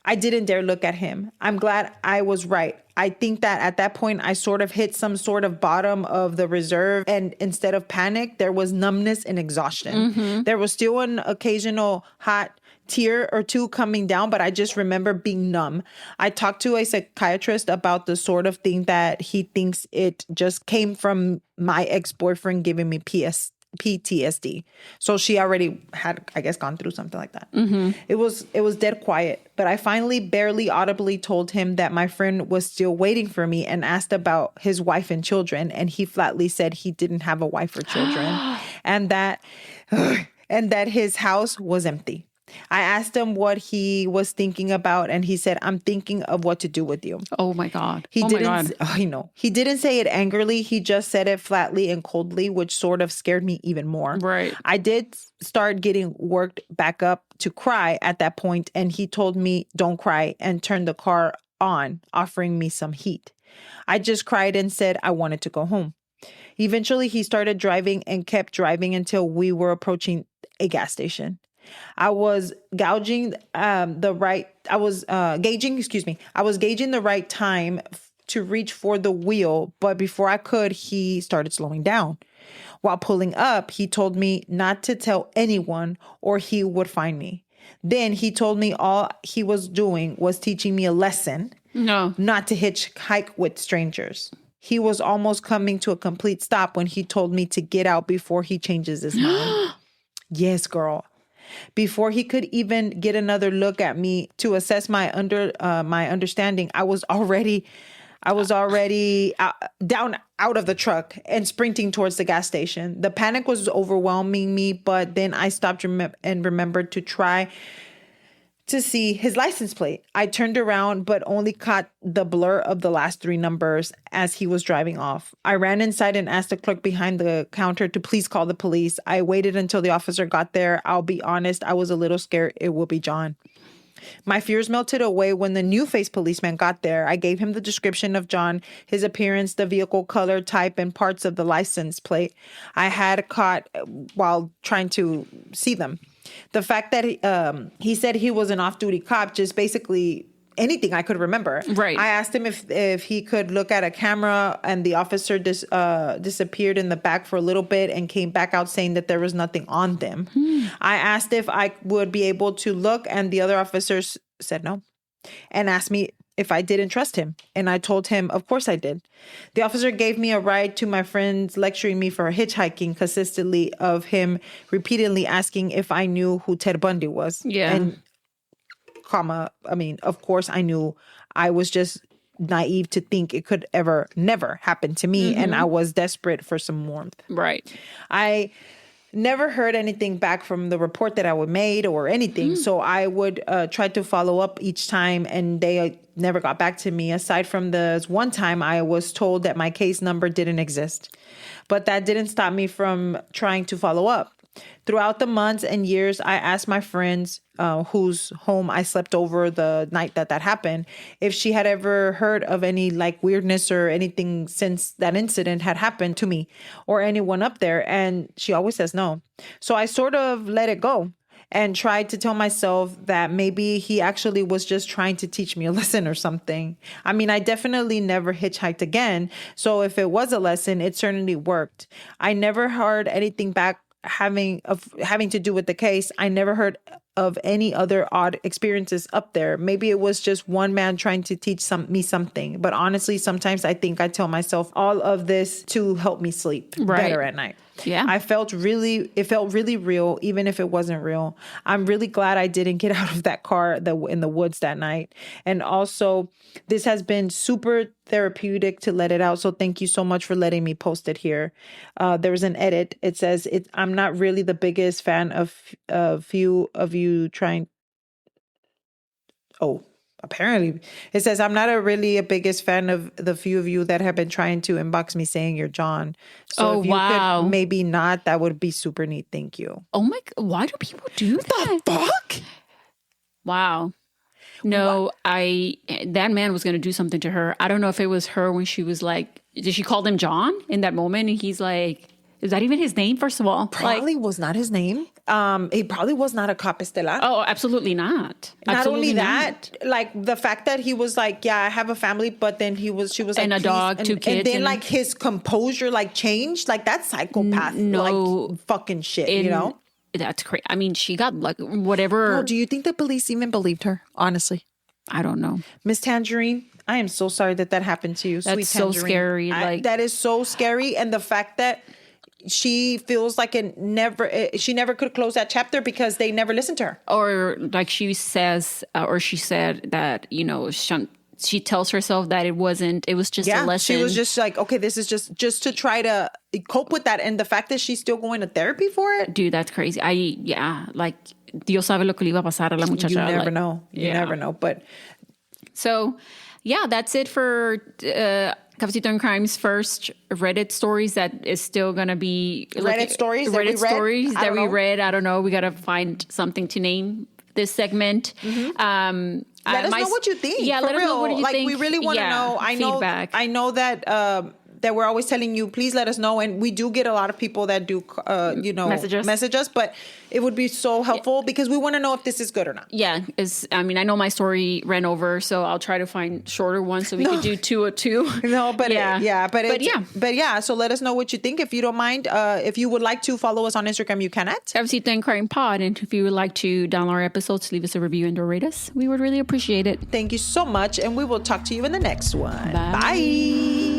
I didn't dare look at him. I'm glad I was right. I think that at that point, I sort of hit some sort of bottom of the reserve. And instead of panic, there was numbness and exhaustion. There was still an occasional hot tear or two coming down, but I just remember being numb. I talked to a psychiatrist about the sort of thing that he thinks it just came from my ex-boyfriend giving me PTSD. So she already had, I guess, gone through something like that. It was dead quiet, but I finally barely audibly told him that my friend was still waiting for me and asked about his wife and children. And he flatly said he didn't have a wife or children and that his house was empty. I asked him what he was thinking about, and he said, I'm thinking of what to do with you. Oh my God. He didn't say it angrily. He just said it flatly and coldly, which sort of scared me even more. Right. I did start getting worked back up to cry at that point, and he told me, don't cry, and turned the car on, offering me some heat. I just cried and said I wanted to go home. Eventually, he started driving and kept driving until we were approaching a gas station. I was gauging the right time to reach for the wheel, but before I could, he started slowing down. While pulling up, he told me not to tell anyone or he would find me. Then he told me all he was doing was teaching me a lesson, not to hitchhike with strangers. He was almost coming to a complete stop when he told me to get out before he changes his mind. Yes, girl. Before he could even get another look at me to assess my understanding, I was already I was already out of the truck and sprinting towards the gas station. The panic was overwhelming me, but then I stopped and remembered to try to see his license plate. I turned around, but only caught the blur of the last 3 numbers as he was driving off. I ran inside and asked the clerk behind the counter to please call the police. I waited until the officer got there. I'll be honest, I was a little scared it will be John. My fears melted away when the new face policeman got there. I gave him the description of John, his appearance, the vehicle color, type, and parts of the license plate I had caught while trying to see them. The fact that he said he was an off-duty cop, just basically anything I could remember. Right. I asked him if he could look at a camera, and the officer disappeared in the back for a little bit and came back out saying that there was nothing on them. I asked if I would be able to look, and the other officers said no and asked me if I didn't trust him. And I told him, of course I did. The officer gave me a ride to my friends, lecturing me for hitchhiking consistently, of him repeatedly asking if I knew who Ted Bundy was. Yeah. And of course I knew. I was just naive to think it could never happen to me. And I was desperate for some warmth. Right. I never heard anything back from the report that I would made or anything. So I would try to follow up each time, and they never got back to me. Aside from this one time, I was told that my case number didn't exist. But that didn't stop me from trying to follow up. Throughout the months and years, I asked my friends whose home I slept over the night that happened if she had ever heard of any weirdness or anything since that incident had happened to me or anyone up there. And she always says no. So I sort of let it go and tried to tell myself that maybe he actually was just trying to teach me a lesson or something. I mean, I definitely never hitchhiked again. So if it was a lesson, it certainly worked. I never heard anything back having to do with the case. I never heard of any other odd experiences up there. Maybe it was just one man trying to teach me something. But honestly, sometimes I think I tell myself all of this to help me sleep better at night. Yeah. It felt really real, even if it wasn't real. I'm really glad I didn't get out of that car in the woods that night. And also, this has been super therapeutic to let it out. So thank you so much for letting me post it here. There was an edit. It says, I'm not really the biggest fan of few of you trying. Oh, apparently it says, I'm not really a biggest fan of the few of you that have been trying to inbox me saying you're John. So if you could maybe not, that would be super neat. Thank you. Oh my, why do people do that? The fuck? Wow. No, that man was going to do something to her. I don't know if it was her when she was like, did she call him John in that moment? And he's like, is that even his name, first of all? Probably was not his name. He probably was not a cop estelar. Oh, absolutely not. Not only that, the fact that he was like, yeah, I have a family, but then she was like, and a dog, 2 kids. And then his composure changed. That's psychopath fucking shit, you know? That's crazy. I mean, she got whatever. No, do you think the police even believed her? Honestly. I don't know. Miss Tangerine, I am so sorry that happened to you. That's sweet Tangerine. so scary. That is so scary. And the fact that she feels like she never could close that chapter because they never listened to her. Or she says, or she said that, she tells herself that it was just a lesson. She was just like, okay, this is just to try to cope with that. And the fact that she's still going to therapy for it. Dude, that's crazy. Dios sabe lo que le iba a pasar a la muchacha. You never know. You never know. But so, yeah, that's it for Cafecito and Crime's first Reddit stories that is still going to be... Reddit stories that we read. I don't know. We got to find something to name this segment. Mm-hmm. Let us know what you think. Yeah, let us know what you think. We really want to know. Feedback. I know that we're always telling you, please let us know. And we do get a lot of people that do, message us. But it would be so helpful because we want to know if this is good or not. Yeah. I know my story ran over, so I'll try to find shorter ones so we can do 2 or 2. No, but so let us know what you think. If you don't mind, if you would like to follow us on Instagram, you can at Cafecito and Crime Pod. And if you would like to download our episodes, leave us a review and or rate us. We would really appreciate it. Thank you so much. And we will talk to you in the next one. Bye. Bye.